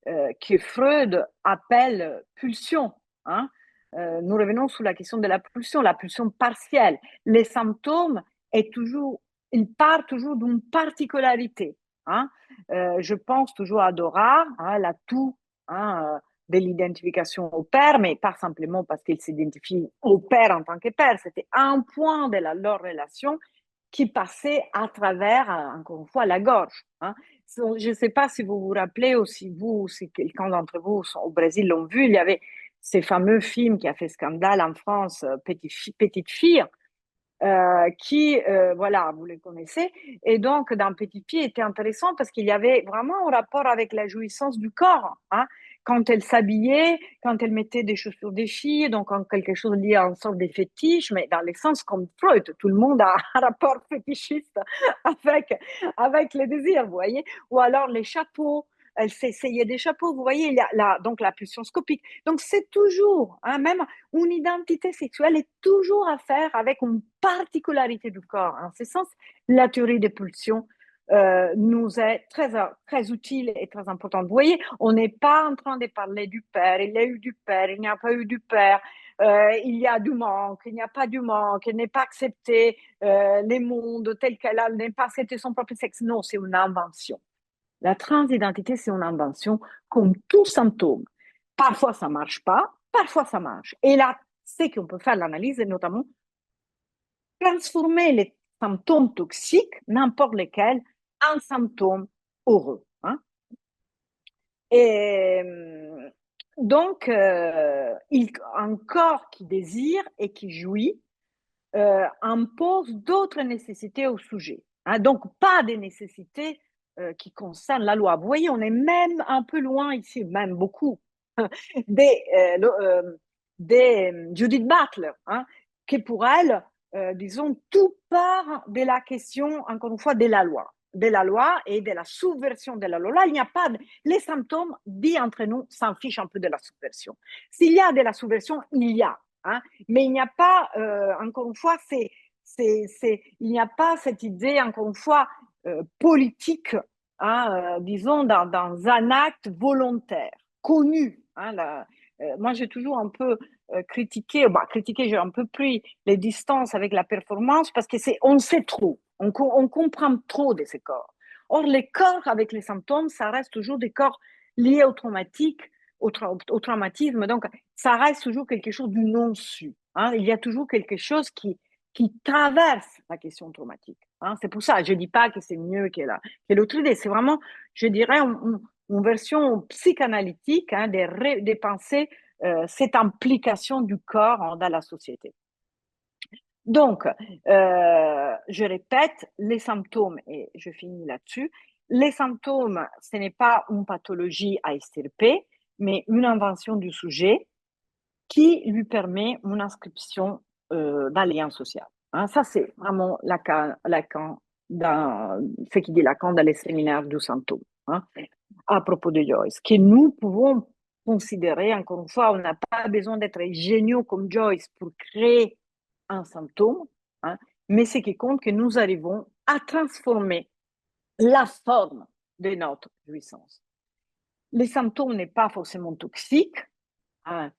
que Freud appelle pulsion. Hein. Nous revenons sur la question de la pulsion partielle. Les symptômes ils partent toujours d'une particularité. Hein. Je pense toujours à Dora, hein, l'atout, hein, de l'identification au père, mais pas simplement parce qu'il s'identifie au père en tant que père, c'était un point de leur relation qui passait à travers, encore une fois, la gorge. Hein. Je ne sais pas si vous vous rappelez ou si quelqu'un d'entre vous au Brésil l'ont vu, il y avait ces fameux films qui a fait scandale en France, Petite fille, qui, voilà, vous les connaissez. Et donc, dans Petite Fille, était intéressant parce qu'il y avait vraiment un rapport avec la jouissance du corps. Hein. Quand elle s'habillait, quand elle mettait des chaussures des filles, donc en quelque chose lié à une sorte de fétiche, mais dans le sens comme Freud, tout le monde a un rapport fétichiste avec les désirs, vous voyez. Ou alors les chapeaux, elle s'essayait des chapeaux, vous voyez, il y a donc la pulsion scopique. Donc c'est toujours, hein, même une identité sexuelle est toujours à faire avec une particularité du corps. En ce sens, la théorie des pulsions nous est très utile et très importante. Vous voyez, on n'est pas en train de parler du père, il y a eu du père, il n'y a pas eu du père, il y a du manque, il n'y a pas du manque, elle n'est pas accepté les mondes tel qu'elle a, n'est pas accepté son propre sexe. Non, c'est une invention. La transidentité, c'est une invention comme tout symptôme. Parfois, ça ne marche pas, parfois, ça marche. Et là, c'est qu'on peut faire l'analyse et notamment transformer les symptômes toxiques, n'importe lesquels, en symptômes heureux. Hein. Et donc, un corps qui désire et qui jouit impose d'autres nécessités au sujet. Hein. Donc, pas des nécessités qui concernent la loi. Vous voyez, on est même un peu loin ici, même beaucoup, des Judith Butler, hein, qui pour elle, disons, tout part de la question, encore une fois, de la loi et de la subversion de la loi. Là, il n'y a pas les symptômes, dit entre nous, s'en fichent un peu de la subversion. S'il y a de la subversion, il y a. Hein, mais il n'y a pas, encore une fois, il n'y a pas cette idée, encore une fois, politique, hein, disons, dans un acte volontaire, connu. Hein, moi, j'ai toujours un peu critiqué, j'ai un peu pris les distances avec la performance parce que on sait trop, on comprend trop de ces corps. Or, les corps avec les symptômes, ça reste toujours des corps liés au traumatique, au traumatisme. Donc, ça reste toujours quelque chose du non-su. Hein. Il y a toujours quelque chose qui traverse la question traumatique. Hein. C'est pour ça, je ne dis pas que c'est mieux que l'autre idée. C'est vraiment, je dirais, une version psychanalytique hein, de penser cette implication du corps hein, dans la société. Donc, je répète, les symptômes, et je finis là-dessus, les symptômes, ce n'est pas une pathologie à extirper, mais une invention du sujet qui lui permet une inscription dans le lien social. Hein, ça, c'est vraiment Lacan ce qui dit Lacan dans les séminaires du symptôme, hein, à propos de Joyce, que nous pouvons considérer, encore une fois, on n'a pas besoin d'être géniaux comme Joyce pour créer un symptôme, hein, mais ce qui compte, que nous arrivons à transformer la forme de notre jouissance. Les symptômes n'est pas forcément toxiques, hein,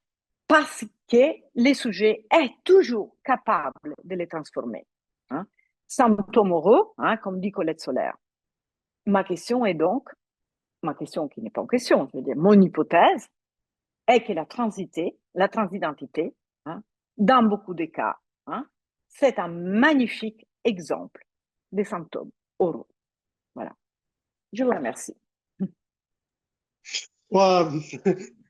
parce que le sujet est toujours capable de les transformer. Hein. Symptômes heureux, hein, comme dit Colette Solaire. Ma question est donc, ma question qui n'est pas en question, je veux dire, mon hypothèse est que la transidentité, hein, dans beaucoup de cas, hein, c'est un magnifique exemple des symptômes heureux. Voilà. Je vous remercie. Wow.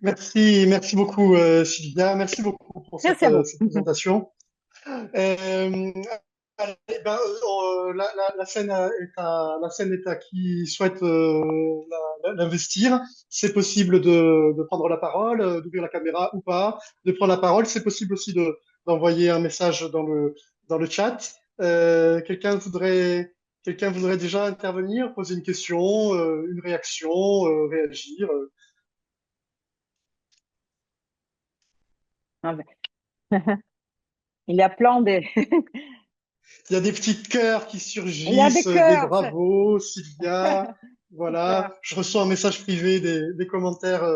Merci beaucoup, Sylvia. Merci beaucoup pour Merci à vous. cette présentation. Euh, eh ben, la scène est à qui souhaite l'investir. C'est possible de prendre la parole, d'ouvrir la caméra ou pas, de prendre la parole. C'est possible aussi d'envoyer un message dans le chat. Quelqu'un voudrait déjà intervenir, poser une question, une réaction, réagir. Ah ben, il y a plein de... Il y a des petits cœurs qui Il y a des surgissent, des cœurs. bravos, Sylvia. Super. Voilà, je reçois un message privé, des commentaires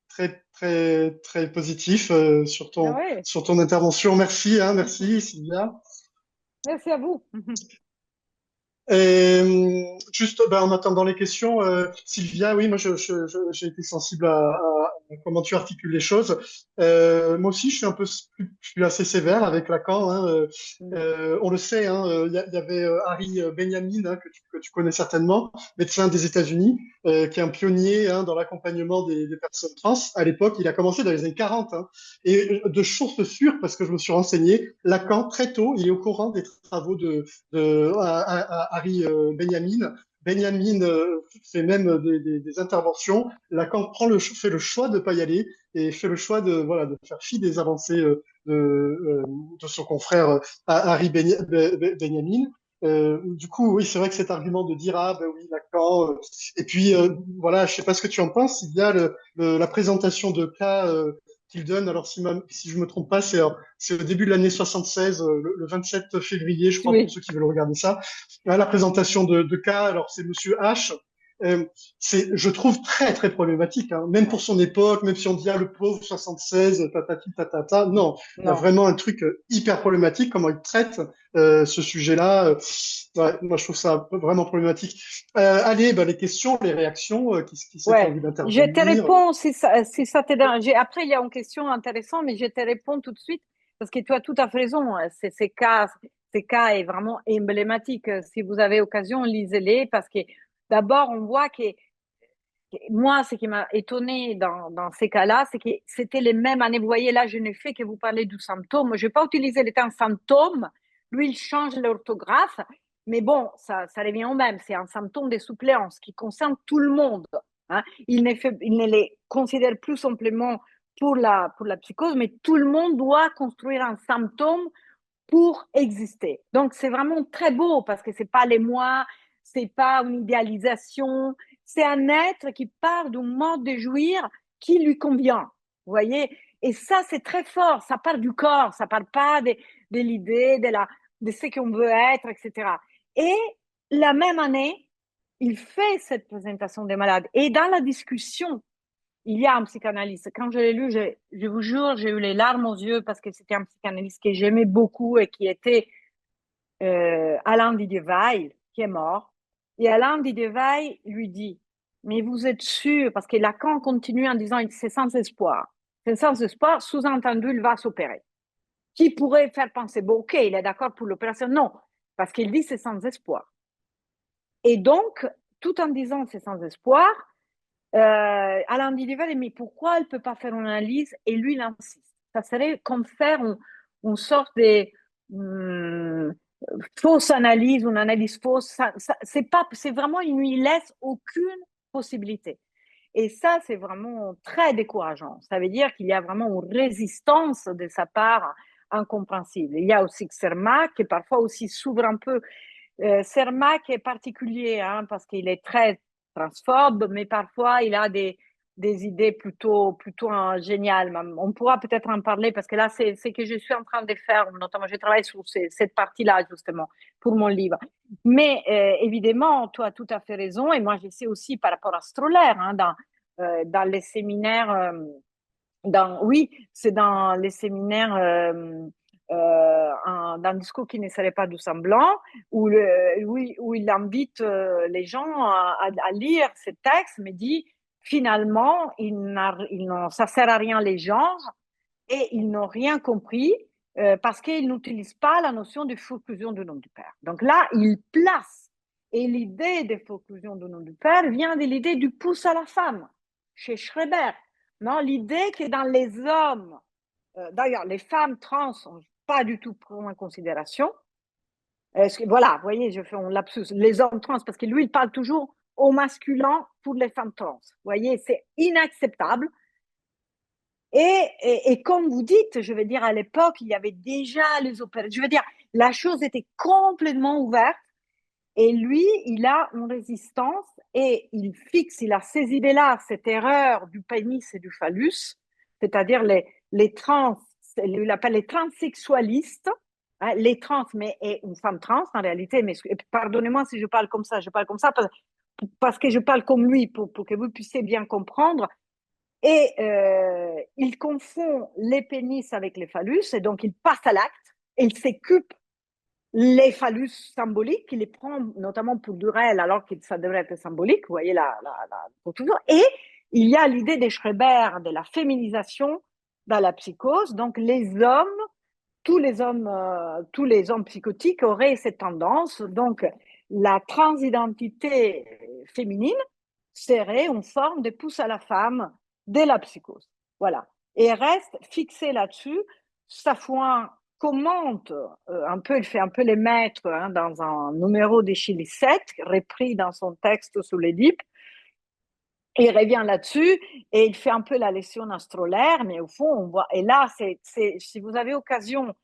très très très positifs Ah oui, sur ton intervention. Merci, hein, merci Sylvia. merci à vous. Et juste ben, en attendant les questions, Sylvia, oui, moi j'ai été sensible à comment tu articules les choses. Moi aussi, je suis assez sévère avec Lacan. Hein, on le sait, hein, il y avait Harry Benjamin hein, que tu connais certainement, médecin des États-Unis, qui est un pionnier hein, dans l'accompagnement des personnes trans. À l'époque, il a commencé dans les années 40. Hein, et de source sûre, parce que je me suis renseigné, Lacan très tôt, il est au courant des travaux à Harry Benjamin. Benjamin fait même des interventions. Lacan fait le choix de ne pas y aller et fait le choix voilà, de faire fi des avancées de son confrère Harry Benjamin. Du coup, oui, c'est vrai que cet argument de dire ah ben oui, Lacan. Et puis voilà, je sais pas ce que tu en penses. Il y a la présentation de cas qu'il donne. Alors si je me trompe pas, c'est au début de l'année 76, le 27 février, je crois, pour Oui. ceux qui veulent regarder ça. Là, la présentation de cas, alors c'est Monsieur H. Euh, je trouve très très problématique, hein. Même pour Ouais. son époque, même si on dit ah, le pauvre 76, tatati tatata, non, il y a Non. vraiment un truc hyper problématique comment il traite ce sujet-là. Ouais, moi je trouve ça vraiment problématique. Allez, ben, les questions, les réactions, qui c'est qui a Ouais. envie Je te d'intervenir? réponds si ça te dérange. Après, il y a une question intéressante, mais je te réponds tout de suite parce que tu as tout à fait raison. Hein. Ces cas est vraiment emblématique. Si vous avez occasion, lisez-les parce que d'abord, on voit que moi, ce qui m'a étonné dans ces cas-là, c'est que c'était les mêmes années. Vous voyez, là, je ne fais que vous parler du symptôme. Je ne vais pas utiliser le terme symptôme. Lui, il change l'orthographe. Mais bon, ça revient au même. C'est un symptôme de suppléance qui concerne tout le monde. Hein. Il ne les considère plus simplement pour la psychose, mais tout le monde doit construire un symptôme pour exister. Donc, c'est vraiment très beau parce que c'est pas les moi, c'est pas une idéalisation, c'est un être qui part d'un mode de jouir qui lui convient. Vous voyez? Et ça, c'est très fort. Ça part du corps, ça part pas de l'idée, de ce qu'on veut être, etc. Et la même année, il fait cette présentation des malades. Et dans la discussion, il y a un psychanalyste. Quand je l'ai lu, je vous jure, j'ai eu les larmes aux yeux parce que c'était un psychanalyste que j'aimais beaucoup et qui était Alain Didier-Weill, qui est mort. Et Alain Didier-Weill lui dit, mais vous êtes sûr, parce que Lacan continue en disant, c'est sans espoir. C'est sans espoir, sous-entendu, il va s'opérer. Qui pourrait faire penser, bon, ok, il est d'accord pour l'opération? Non, parce qu'il dit c'est sans espoir. Et donc, tout en disant c'est sans espoir, Alain Didier, mais pourquoi elle ne peut pas faire une analyse? Et lui, il insiste. Ça serait comme faire une sorte de fausse analyse, une analyse fausse. C'est vraiment, il ne laisse aucune possibilité. Et ça, c'est vraiment très décourageant. Ça veut dire qu'il y a vraiment une résistance de sa part incompréhensible. Il y a aussi Cermak, qui parfois aussi s'ouvre un peu. Cermak est particulier, hein, parce qu'il est très transphobe, mais parfois il a des idées plutôt géniales. On pourra peut-être en parler parce que là, c'est ce que je suis en train de faire. Notamment, je travaille sur cette partie-là, justement, pour mon livre. Mais évidemment, tu as tout à fait raison. Et moi, je sais aussi par rapport à Stroller, hein, dans les séminaires, oui, c'est dans les séminaires d'un discours qui ne serait pas du semblant, où il invite les gens à lire ces textes, mais dit finalement, ça sert à rien les genres et ils n'ont rien compris parce qu'ils n'utilisent pas la notion de fusion du nom du père. Donc là, il place, et l'idée de fusion du nom du père vient de l'idée du pouce à la femme chez Schreber. non? L'idée que dans les hommes, d'ailleurs, les femmes trans sont pas du tout prises en considération. Voilà, vous voyez, je fais un lapsus. Les hommes trans, parce que lui, il parle toujours au masculin pour les femmes trans. Vous voyez, c'est inacceptable. Et comme vous dites, je veux dire, à l'époque, il y avait déjà les opérations. Je veux dire, la chose était complètement ouverte. Et lui, il a une résistance et il a ces idées-là, cette erreur du pénis et du phallus, c'est-à-dire les trans, il appelle les transsexualistes, hein, les trans, mais et une femme trans en réalité, mais pardonnez-moi si je parle comme ça, parce que je parle comme lui, pour que vous puissiez bien comprendre. Et il confond les pénis avec les phallus, et donc il passe à l'acte, et il s'occupe les phallus symboliques, il les prend notamment pour du réel, alors que ça devrait être symbolique, vous voyez, pour toujours. Et il y a l'idée de Schreber, de la féminisation dans la psychose, donc tous les hommes psychotiques auraient cette tendance, donc la transidentité féminine serait une forme de pousse à la femme de la psychose. Voilà. Et reste fixé là-dessus. Safouin commente un peu, il fait un peu les maîtres hein, dans un numéro de Chili 7, repris dans son texte sur l'Édipe. Il revient là-dessus et il fait un peu la leçon astrolaire, mais au fond, on voit. Et là, si vous avez occasion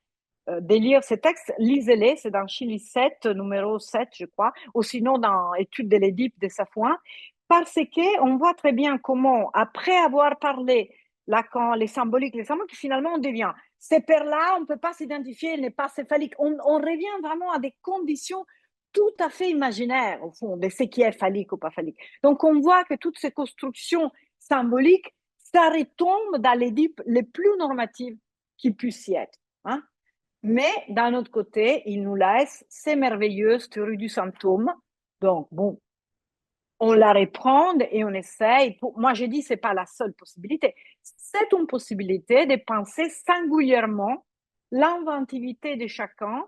de lire ces textes, lisez-les, c'est dans Chili 7, numéro 7, je crois, ou sinon dans Études de l'Édipe de Safouin, parce qu'on voit très bien comment, après avoir parlé Lacan, les symboliques, finalement, on devient ces paires-là, on ne peut pas s'identifier, il n'est pas céphalique. On revient vraiment à des conditions tout à fait imaginaires, au fond, de ce qui est phallique ou pas phallique. Donc, on voit que toutes ces constructions symboliques, ça retombe dans l'Édipe les plus normatives qui puissent y être. Hein. Mais d'un autre côté, il nous laisse ces merveilleuses théories du symptôme. Donc, bon, on la reprend et on essaye. Moi, j'ai dit, ce n'est pas la seule possibilité. C'est une possibilité de penser singulièrement l'inventivité de chacun.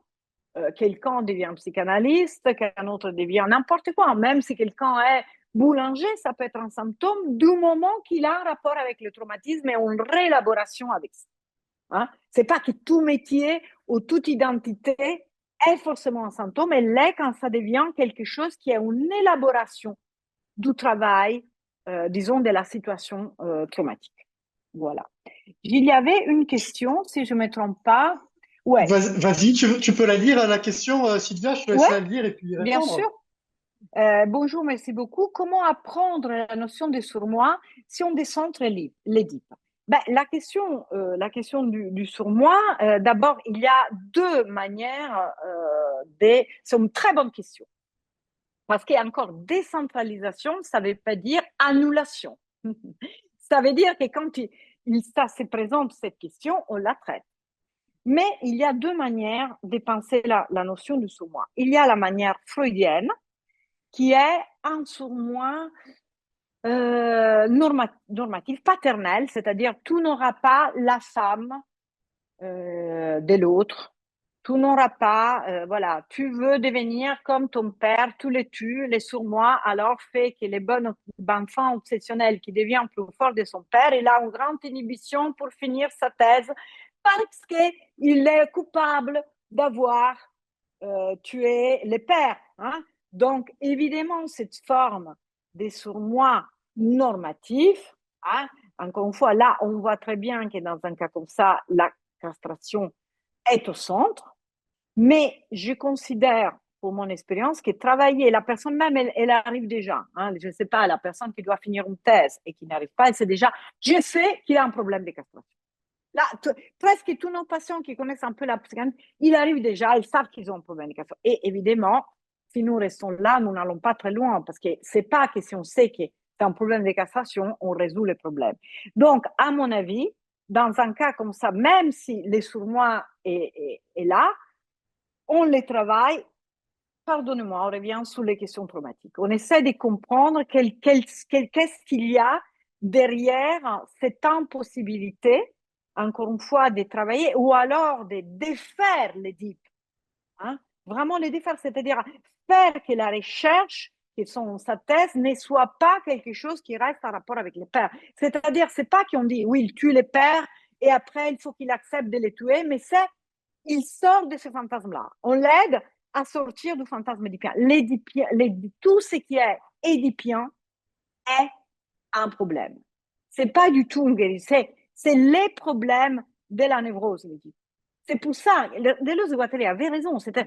Quelqu'un devient psychanalyste, qu'un autre devient n'importe quoi. Même si quelqu'un est boulanger, ça peut être un symptôme du moment qu'il a un rapport avec le traumatisme et une réélaboration avec ça. Hein? Ce n'est pas que tout métier ou toute identité est forcément un symptôme, elle l'est quand ça devient quelque chose qui est une élaboration du travail, disons, de la situation traumatique. Voilà. Il y avait une question, si je ne me trompe pas. Ouais, Vas-y, tu peux la lire, la question, Sylvia, je te laisse ouais, la lire et puis y bien répondre. sûr. Bonjour, merci beaucoup. Comment apprendre la notion de surmoi si on décentre l'Édipe? Ben, la question du surmoi, d'abord, il y a deux manières c'est une très bonne question. Parce qu'il y a encore décentralisation, ça ne veut pas dire annulation. Ça veut dire que quand ça se présente cette question, on la traite. Mais il y a deux manières de penser la notion du surmoi. Il y a la manière freudienne, qui est un surmoi normatif, paternel, c'est-à-dire tu n'auras pas la femme de l'autre, tu n'auras pas, voilà, tu veux devenir comme ton père, tu les tues, les surmois, alors fait que les bons enfants obsessionnels qui devient plus fort de son père, il a une grande inhibition pour finir sa thèse parce qu'il est coupable d'avoir tué les pères. Hein? Donc, évidemment, cette forme des surmois normatifs, hein, encore une fois, là, on voit très bien que dans un cas comme ça, la castration est au centre, mais je considère, pour mon expérience, que travailler, la personne même, elle arrive déjà. Hein, je ne sais pas, la personne qui doit finir une thèse et qui n'arrive pas, elle sait déjà, je sais qu'il a un problème de castration. Là, presque tous nos patients qui connaissent un peu la psychanalyse, ils arrivent déjà, ils savent qu'ils ont un problème de castration. Et évidemment, si nous restons là, nous n'allons pas très loin, parce que c'est pas que si on sait que c'est un problème de castration, on résout le problème. Donc, à mon avis, dans un cas comme ça, même si les surmois est là, on les travaille. Pardonnez-moi, on revient sur les questions traumatiques. On essaie de comprendre qu'est-ce qu'il y a derrière cette impossibilité, encore une fois, de travailler ou alors de défaire l'Édipe. Hein? Vraiment les défaire, c'est-à-dire faire que la recherche qui sont sa thèse ne soit pas quelque chose qui reste en rapport avec les pères. C'est-à-dire, c'est pas qu'on dit, oui, il tue les pères et après, il faut qu'il accepte de les tuer, mais c'est, il sort de ce fantasme-là. On l'aide à sortir du fantasme édipien. Tout ce qui est édipien est un problème. C'est pas du tout une guérison, c'est les problèmes de la névrose, l'Édipe. C'est pour ça, Deleuze et Guattari avait raison, c'est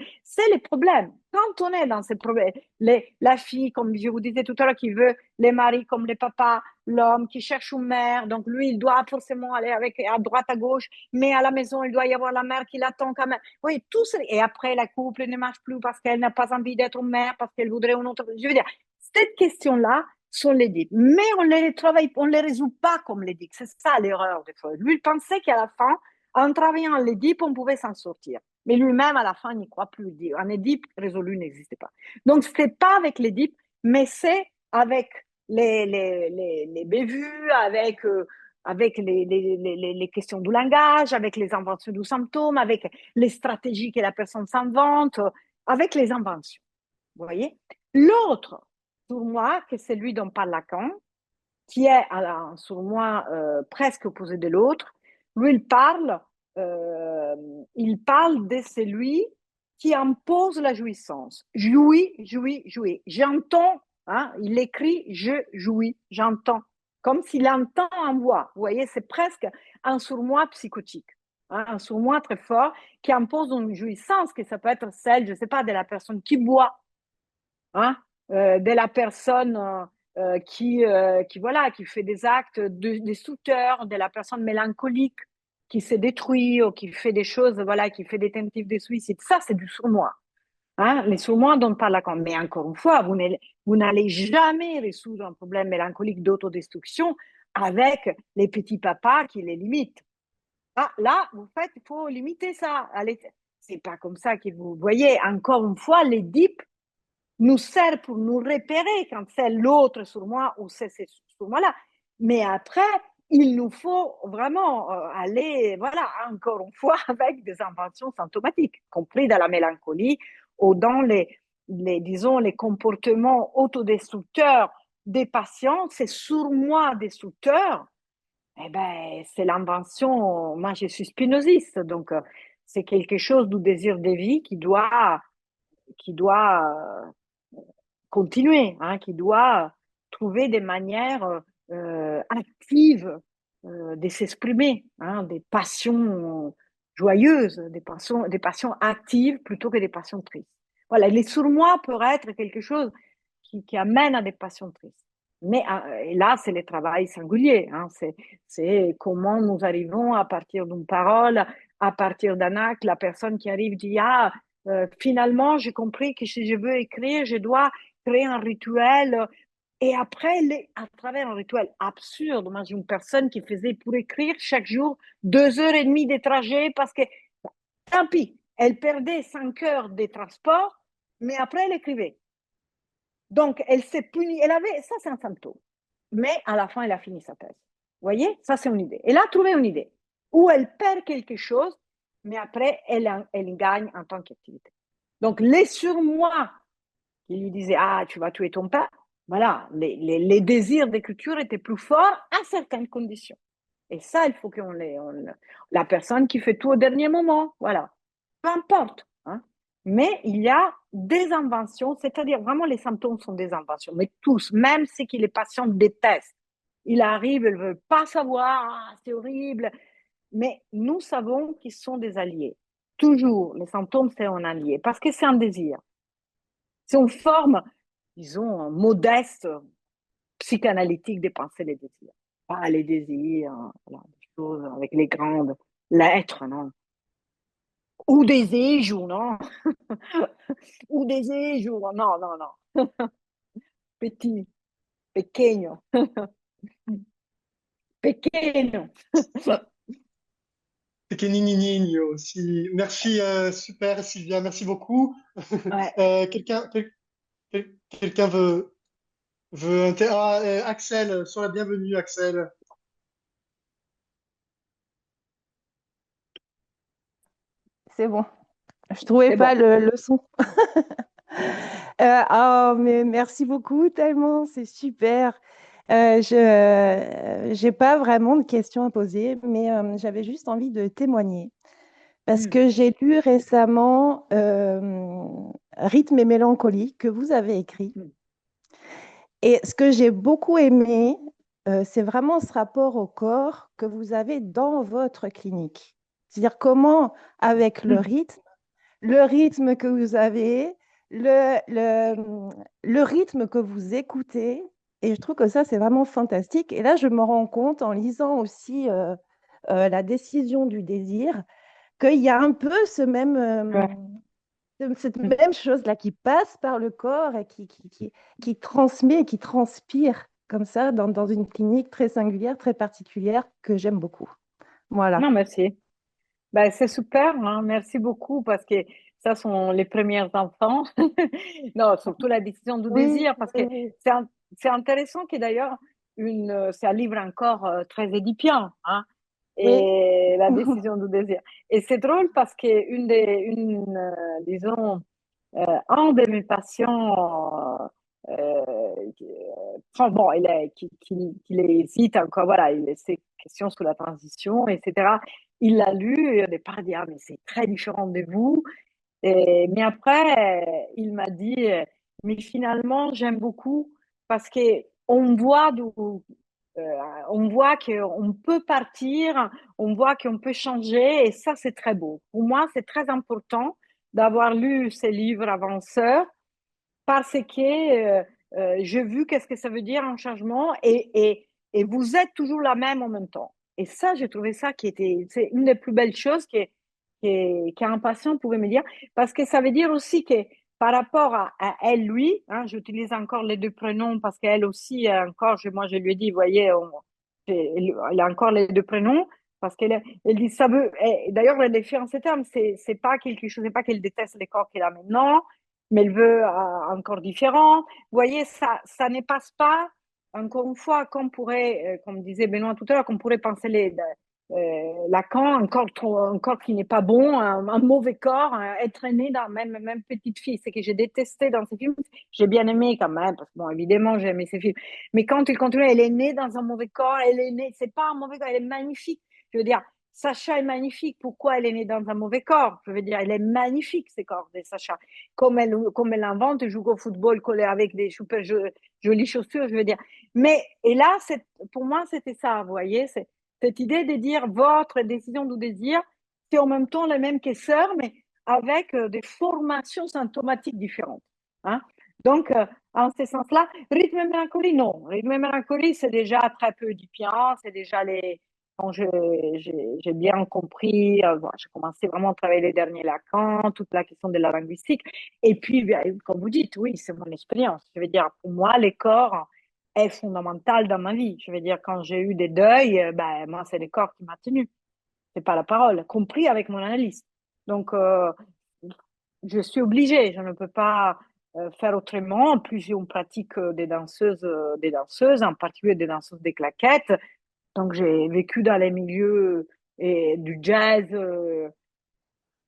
les problèmes. Quand on est dans ces problèmes, la fille, comme je vous disais tout à l'heure, qui veut les maris comme les papas, l'homme qui cherche une mère, donc lui, il doit forcément aller avec, à droite, à gauche, mais à la maison, il doit y avoir la mère qui l'attend quand même. Oui, tout ça. Et après, la couple ne marche plus parce qu'elle n'a pas envie d'être une mère, parce qu'elle voudrait une autre. Je veux dire, cette question-là sont les dits. Mais on les travaille, on les résout pas comme les dits. C'est ça l'erreur de Freud. Lui, il pensait qu'à la fin, en travaillant l'Édipe, on pouvait s'en sortir. Mais lui-même, à la fin, n'y croit plus. Un Édipe résolu n'existait pas. Donc, ce n'est pas avec l'Édipe, mais c'est avec les bévues, avec les questions du langage, avec les inventions du symptôme, avec les stratégies que la personne s'invente, avec les inventions. Vous voyez? L'autre sournois, que c'est celui dont parle Lacan, qui est un sournois presque opposé de l'autre, lui, il parle de celui qui impose la jouissance. Jouis, jouis, jouis. J'entends, hein, il écrit je jouis, j'entends, comme s'il entend en voix. Vous voyez, c'est presque un sournois psychotique, hein, un sournois très fort qui impose une jouissance, que ça peut être celle, je ne sais pas, de la personne qui boit, hein, de la personne voilà, qui fait des actes destructeurs, de la personne mélancolique qui se détruit ou qui fait des choses, voilà, qui fait des tentatives de suicide. Ça, c'est du sournois. Hein, les sournois dont parle Lacan. Mais encore une fois, vous n'allez jamais résoudre un problème mélancolique d'autodestruction avec les petits papas qui les limitent. Ah, là, vous faites, il faut limiter ça. C'est pas comme ça que vous voyez. Encore une fois, l'Édipe nous sert pour nous repérer quand c'est l'autre sur moi ou c'est sur moi là. Mais après, il nous faut vraiment aller, voilà, encore une fois, avec des inventions symptomatiques, compris dans la mélancolie ou dans disons, les comportements autodestructeurs des patients, ces sournois destructeurs. Eh ben, c'est l'invention. Moi, je suis spinoziste, donc c'est quelque chose du désir de vie qui doit continuer, hein, qui doit trouver des manières actives de s'exprimer, hein, des passions joyeuses, des passions actives plutôt que des passions tristes. Voilà, les sournois peuvent être quelque chose qui amène à des passions tristes. Mais et là, c'est le travail singulier. Hein, c'est comment nous arrivons à partir d'une parole, à partir d'un acte, la personne qui arrive dit ah finalement j'ai compris que si je veux écrire, je dois créer un rituel. Et après, à travers un rituel absurde, moi j'ai une personne qui faisait pour écrire chaque jour 2 heures et demie de trajet parce que, tant pis, elle perdait 5 heures de transport, mais après elle écrivait. Donc elle s'est punie, ça c'est un symptôme. Mais à la fin, elle a fini sa thèse. Vous voyez, ça c'est une idée. Elle a trouvé une idée où elle perd quelque chose, mais après elle gagne en tant qu'activité. Donc les surmois qui lui disaient ah tu vas tuer ton père, voilà, les désirs d'écriture étaient plus forts à certaines conditions. Et ça, il faut qu'on la personne qui fait tout au dernier moment, voilà, peu importe. Hein. Mais il y a des inventions, c'est-à-dire vraiment les symptômes sont des inventions, mais tous, même ceux que les patients détestent. Il arrive, ils ne veulent pas savoir, ah, c'est horrible, mais nous savons qu'ils sont des alliés. Toujours, les symptômes, c'est un allié, parce que c'est un désir. C'est une forme, disons, modeste, psychanalytique de penser les désirs. Pas les désirs, voilà, des choses avec les grandes lettres, non. Ou desejo, non. Ou desejo, non, non, non. Petit, pequeño. Pequeño. Pequeñininho aussi. Merci, super Sylvia, merci beaucoup. Ouais, Quelqu'un Axel, sois la bienvenue, Axel. C'est bon. Je trouvais c'est pas bon. le son. Oh, mais merci beaucoup, tellement, c'est super. Je n'ai pas vraiment de questions à poser, mais j'avais juste envie de témoigner parce Mm. que j'ai lu récemment Rythme et mélancolie que vous avez écrit. Mm. Et ce que j'ai beaucoup aimé, c'est vraiment ce rapport au corps que vous avez dans votre clinique. C'est-à-dire comment, avec le rythme que vous avez, le rythme que vous écoutez. Et je trouve que ça, c'est vraiment fantastique. Et là, je me rends compte en lisant aussi La décision du désir qu'il y a un peu Ouais. cette Mm. même chose-là qui passe par le corps et qui transmet, qui transpire comme ça dans une clinique très singulière, très particulière que j'aime beaucoup. Voilà. Non, merci. Ben, c'est super, hein. Merci beaucoup parce que ça sont les premiers enfants. Non, surtout la décision du Oui, désir parce que oui, oui. c'est c'est intéressant que d'ailleurs c'est un livre encore très édipien, hein, Oui. et la décision du désir. Et c'est drôle parce que disons, un de mes patients, enfin, bon, qu'il hésite encore, voilà, il a ses questions sur la transition, etc. Il l'a lu et au départ, il dit, ah, mais c'est très différent de vous. Mais après, il m'a dit, mais finalement, j'aime beaucoup parce que on voit qu'on peut partir, on voit qu'on peut changer et ça, c'est très beau. Pour moi, c'est très important d'avoir lu ces livres avanceurs parce que j'ai vu qu'est-ce que ça veut dire un changement et vous êtes toujours la même en même temps. Et ça, j'ai trouvé ça c'est une des plus belles choses qu'un patient pouvait me dire, parce que ça veut dire aussi que par rapport à elle, lui, hein, j'utilise encore les deux prénoms parce qu'elle aussi, encore, moi je lui ai dit, voyez, elle a encore les deux prénoms, parce elle dit, ça veut, d'ailleurs, elle défie en ces termes, c'est pas quelque chose, c'est pas qu'elle déteste les corps qu'elle a maintenant, mais elle veut un corps différent. Vous voyez, ça ne passe pas, encore une fois, comme pourrait, comme disait Benoît tout à l'heure, qu'on pourrait penser Lacan, un corps qui n'est pas bon, un mauvais corps, être né dans même petite fille. C'est que j'ai détesté dans ces films. J'ai bien aimé quand même, parce que bon, évidemment, j'ai aimé ces films. Mais quand il continue, elle est née dans un mauvais corps, elle est née, c'est pas un mauvais corps, elle est magnifique. Je veux dire, Sacha est magnifique. Pourquoi elle est née dans un mauvais corps? Je veux dire, elle est magnifique, ces corps de Sacha. Comme elle invente, elle joue au football collé avec des super jolies chaussures, je veux dire. Mais, et là, pour moi, c'était ça, vous voyez, cette idée de dire votre décision du désir, c'est en même temps la même qu'essor, mais avec des formations symptomatiques différentes. Hein. Donc, en ce sens-là, rythme et mélancolie, non. Rythme et mélancolie, c'est déjà très peu édifiant, c'est déjà quand j'ai bien compris, bon, j'ai commencé vraiment à travailler les derniers Lacan, toute la question de la linguistique. Et puis, comme vous dites, oui, c'est mon expérience. Je veux dire, pour moi, les corps est fondamental dans ma vie. Je veux dire, quand j'ai eu des deuils, ben, moi, c'est le corps qui m'a tenu. C'est pas la parole, compris avec mon analyse. Donc, je suis obligée. Je ne peux pas faire autrement. En plus, j'ai une pratique des danseuses, en particulier des danseuses des claquettes. Donc, j'ai vécu dans les milieux du jazz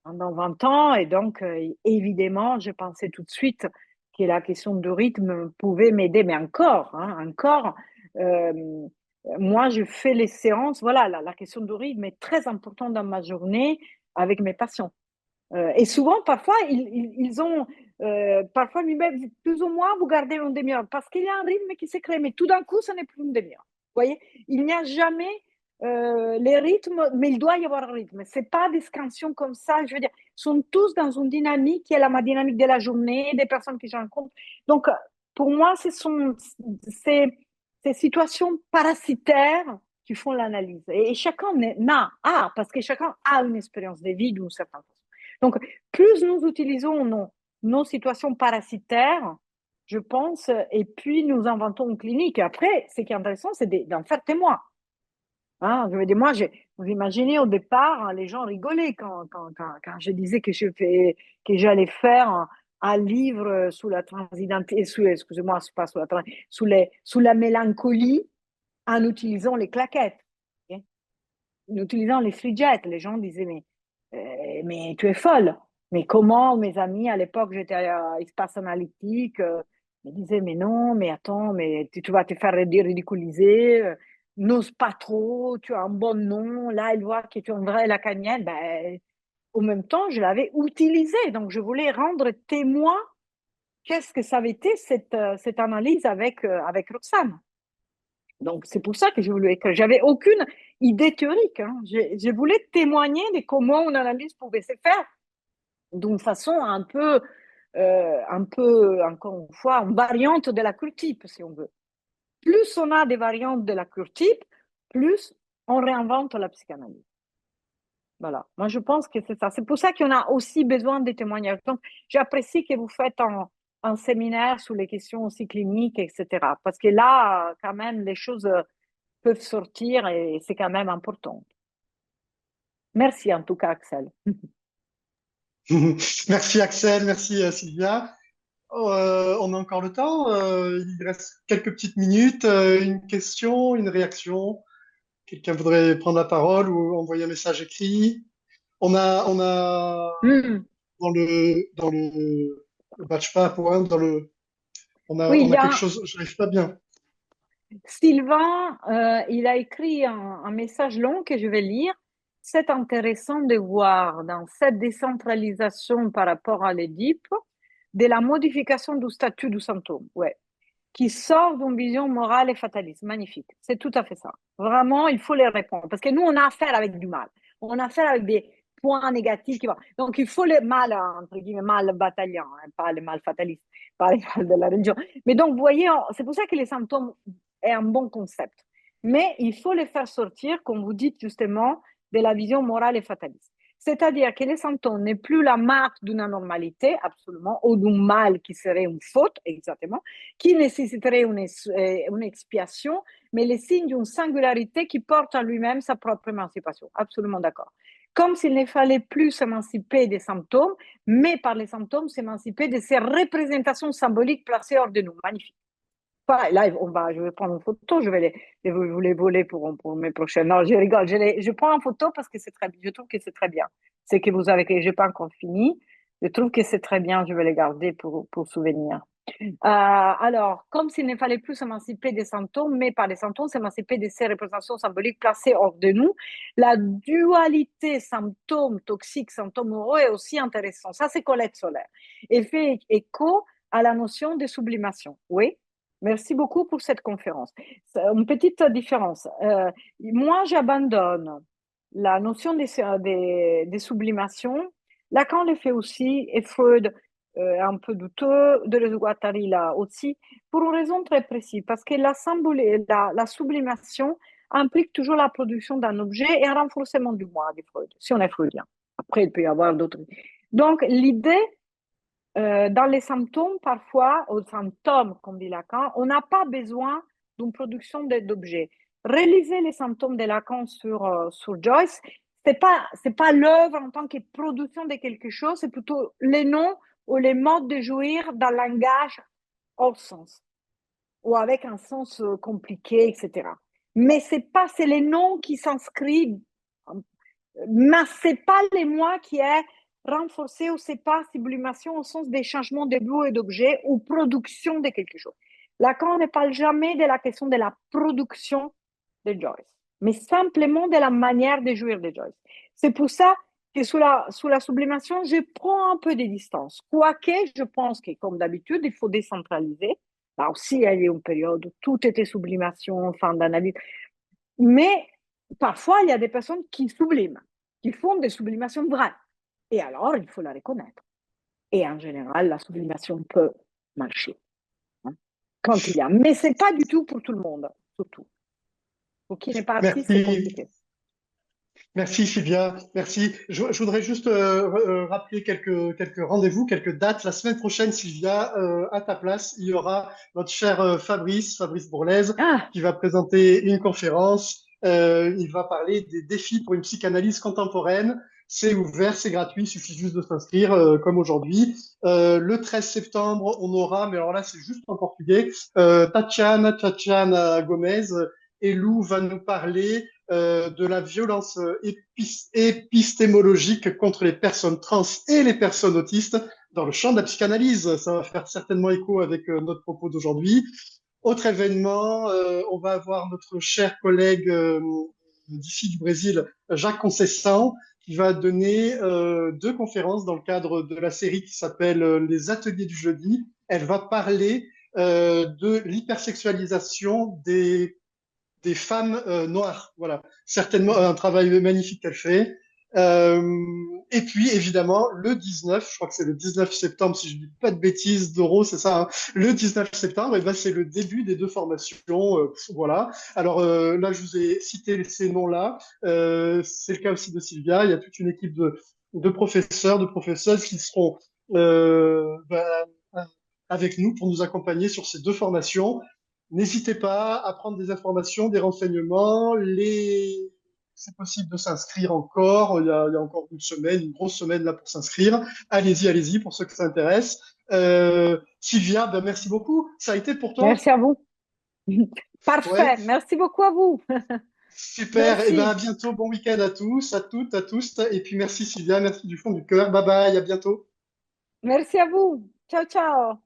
pendant 20 ans. Et donc, évidemment, j'ai pensé tout de suite que la question de rythme pouvait m'aider, mais encore, hein, encore. Euh, Moi, je fais les séances. Voilà, la question de rythme est très importante dans ma journée avec mes patients. Et souvent, parfois, ils ont, parfois, plus ou moins, vous gardez une demi-heure parce qu'il y a un rythme qui s'est créé, mais tout d'un coup, ce n'est plus une demi-heure. Vous voyez, il n'y a jamais les rythmes, mais il doit y avoir un rythme. C'est pas des scansions comme ça. Je veux dire, ils sont tous dans une dynamique qui est la dynamique de la journée, des personnes que je rencontre. Donc, pour moi, ce sont ces situations parasitaires qui font l'analyse. Et chacun parce que chacun a une expérience de vie d'une certaine façon. Donc, plus nous utilisons nos situations parasitaires, je pense, et puis nous inventons une clinique. Après, ce qui est intéressant, c'est d'en faire témoin. Hein, je veux dire, vous imaginez au départ, hein, les gens rigolaient quand je disais que j'allais faire un livre sous la transidentité, excusez-moi, pas sous la sous la mélancolie en utilisant les claquettes, okay? En utilisant les free jets. Les gens disaient, mais tu es folle. Mais comment mes amis, à l'époque, j'étais à Espace Analytique, me disaient, mais non, mais attends, mais tu vas te faire ridiculiser, n'ose pas trop, tu as un bon nom, là, elle voit que tu es un vrai lacanienne. Ben, en même temps, je l'avais utilisé, donc je voulais rendre témoin qu'est-ce que ça avait été cette analyse avec Roxane. Donc, c'est pour ça que je voulais écrire. J'avais aucune idée théorique. Hein. Je voulais témoigner de comment une analyse pouvait se faire d'une façon encore une fois, une variante de la cure-type, si on veut. Plus on a des variantes de la cure-type, plus on réinvente la psychanalyse. Voilà. Moi, je pense que c'est ça. C'est pour ça qu'on a aussi besoin des témoignages. Donc, j'apprécie que vous faites un séminaire sur les questions aussi cliniques, etc. Parce que là, quand même, les choses peuvent sortir et c'est quand même important. Merci en tout cas, Axel. Merci Axel, merci Sylvia. On a encore le temps. Il reste quelques petites minutes. Une question, une réaction. Quelqu'un voudrait prendre la parole ou envoyer un message écrit. On a Mm. dans le batch PowerPoint, Oui, on il y a quelque a chose. J'arrive pas bien. Sylvain, il a écrit un message long que je vais lire. C'est intéressant de voir dans cette décentralisation par rapport à l'EDIP de la modification du statut du symptôme, ouais, qui sort d'une vision morale et fataliste. Magnifique. C'est tout à fait ça. Vraiment, il faut les répondre. Parce que nous, on a affaire avec du mal. On a affaire avec des points négatifs qui vont. Donc, il faut les mal, entre guillemets, mal bataillants, hein, pas les mal fatalistes, pas les mal de la religion. Mais donc, vous voyez, c'est pour ça que les symptômes est un bon concept. Mais il faut les faire sortir, comme vous dites justement, de la vision morale et fataliste. C'est-à-dire que les symptômes n'est plus la marque d'une anormalité, absolument, ou d'un mal qui serait une faute, exactement, qui nécessiterait une expiation, mais les signes d'une singularité qui porte en lui-même sa propre émancipation. Absolument d'accord. Comme s'il ne fallait plus s'émanciper des symptômes, mais par les symptômes s'émanciper de ces représentations symboliques placées hors de nous. Magnifique. Voilà, là, je vais prendre une photo, je vais vous les voler pour mes prochaines. Non, je rigole, je prends une photo parce que je trouve que c'est très bien. C'est que vous avez, que j'ai pas encore fini. Je trouve que c'est très bien, je vais les garder pour souvenir. Alors, comme s'il ne fallait plus s'émanciper des symptômes, mais par les symptômes, s'émanciper de ces représentations symboliques placées hors de nous, la dualité symptômes toxiques, symptômes moraux est aussi intéressante. Ça, c'est Colette Solaire. Et fait écho à la notion de sublimation. Oui. Merci beaucoup pour cette conférence. Une petite différence. Moi, j'abandonne la notion des sublimations. Lacan le fait aussi, et Freud un peu douteux, de Guattari là aussi, pour une raison très précise, parce que la sublimation implique toujours la production d'un objet et un renforcement du moi, de Freud, si on est freudien. Après, il peut y avoir d'autres. Donc, l'idée, dans les symptômes, parfois, aux symptômes, comme dit Lacan, on n'a pas besoin d'une production d'objets. Réaliser les symptômes de Lacan sur Joyce, c'est pas l'œuvre en tant que production de quelque chose, c'est plutôt les noms ou les modes de jouir d'un langage hors sens ou avec un sens compliqué, etc. Mais c'est les noms qui s'inscrivent, mais c'est pas les moi qui est renforcé ou c'est pas sublimation au sens des changements de mots et d'objets ou production de quelque chose. Lacan ne parle jamais de la question de la production de Joyce, mais simplement de la manière de jouir de Joyce. C'est pour ça que sous la sublimation, je prends un peu de distance. Quoique, je pense que, comme d'habitude, il faut décentraliser. Là aussi, il y a eu une période où tout était sublimation, fin d'analyse. Mais parfois, il y a des personnes qui subliment, qui font des sublimations vraies. Et alors, il faut la reconnaître. Et en général, la sublimation peut marcher. Hein, quand il y a. Mais ce n'est pas du tout pour tout le monde, surtout. Pour qui n'est pas artiste, c'est Merci. compliqué. Merci Sylvia, merci. Je voudrais juste rappeler quelques rendez-vous, quelques dates. La semaine prochaine, Sylvia, à ta place, il y aura notre cher Fabrice Bourlaise, Ah, qui va présenter une conférence. Il va parler des défis pour une psychanalyse contemporaine. C'est ouvert, c'est gratuit, il suffit juste de s'inscrire comme aujourd'hui. Le 13 septembre, on aura, mais alors là, c'est juste en portugais, Tatiana Gomez, et Lou va nous parler de la violence épistémologique contre les personnes trans et les personnes autistes dans le champ de la psychanalyse. Ça va faire certainement écho avec notre propos d'aujourd'hui. Autre événement, on va avoir notre cher collègue d'ici du Brésil, Jacques Conceição, qui va donner deux conférences dans le cadre de la série qui s'appelle Les Ateliers du jeudi. Elle va parler de l'hypersexualisation des femmes noires. Voilà, certainement un travail magnifique qu'elle fait. Et puis évidemment le 19, je crois que c'est le 19 septembre si je dis pas de bêtises, Doro, c'est ça, hein, le 19 septembre, et ben c'est le début des deux formations. Voilà. Alors là, je vous ai cité ces noms-là. C'est le cas aussi de Sylvia. Il y a toute une équipe de professeurs, de professeuses qui seront avec nous pour nous accompagner sur ces deux formations. N'hésitez pas à prendre des informations, des renseignements. C'est possible de s'inscrire encore. Il y a encore une grosse semaine là pour s'inscrire. Allez-y, allez-y pour ceux que ça intéresse. Sylvia, ben merci beaucoup. Ça a été pour toi? Merci à vous. Parfait. Ouais, Merci beaucoup à vous. super. Et ben à Merci. bientôt. Bon week-end à tous, à toutes, à tous. Et puis merci Sylvia, merci du fond du cœur. Bye bye, à bientôt. Merci à vous. Ciao, ciao.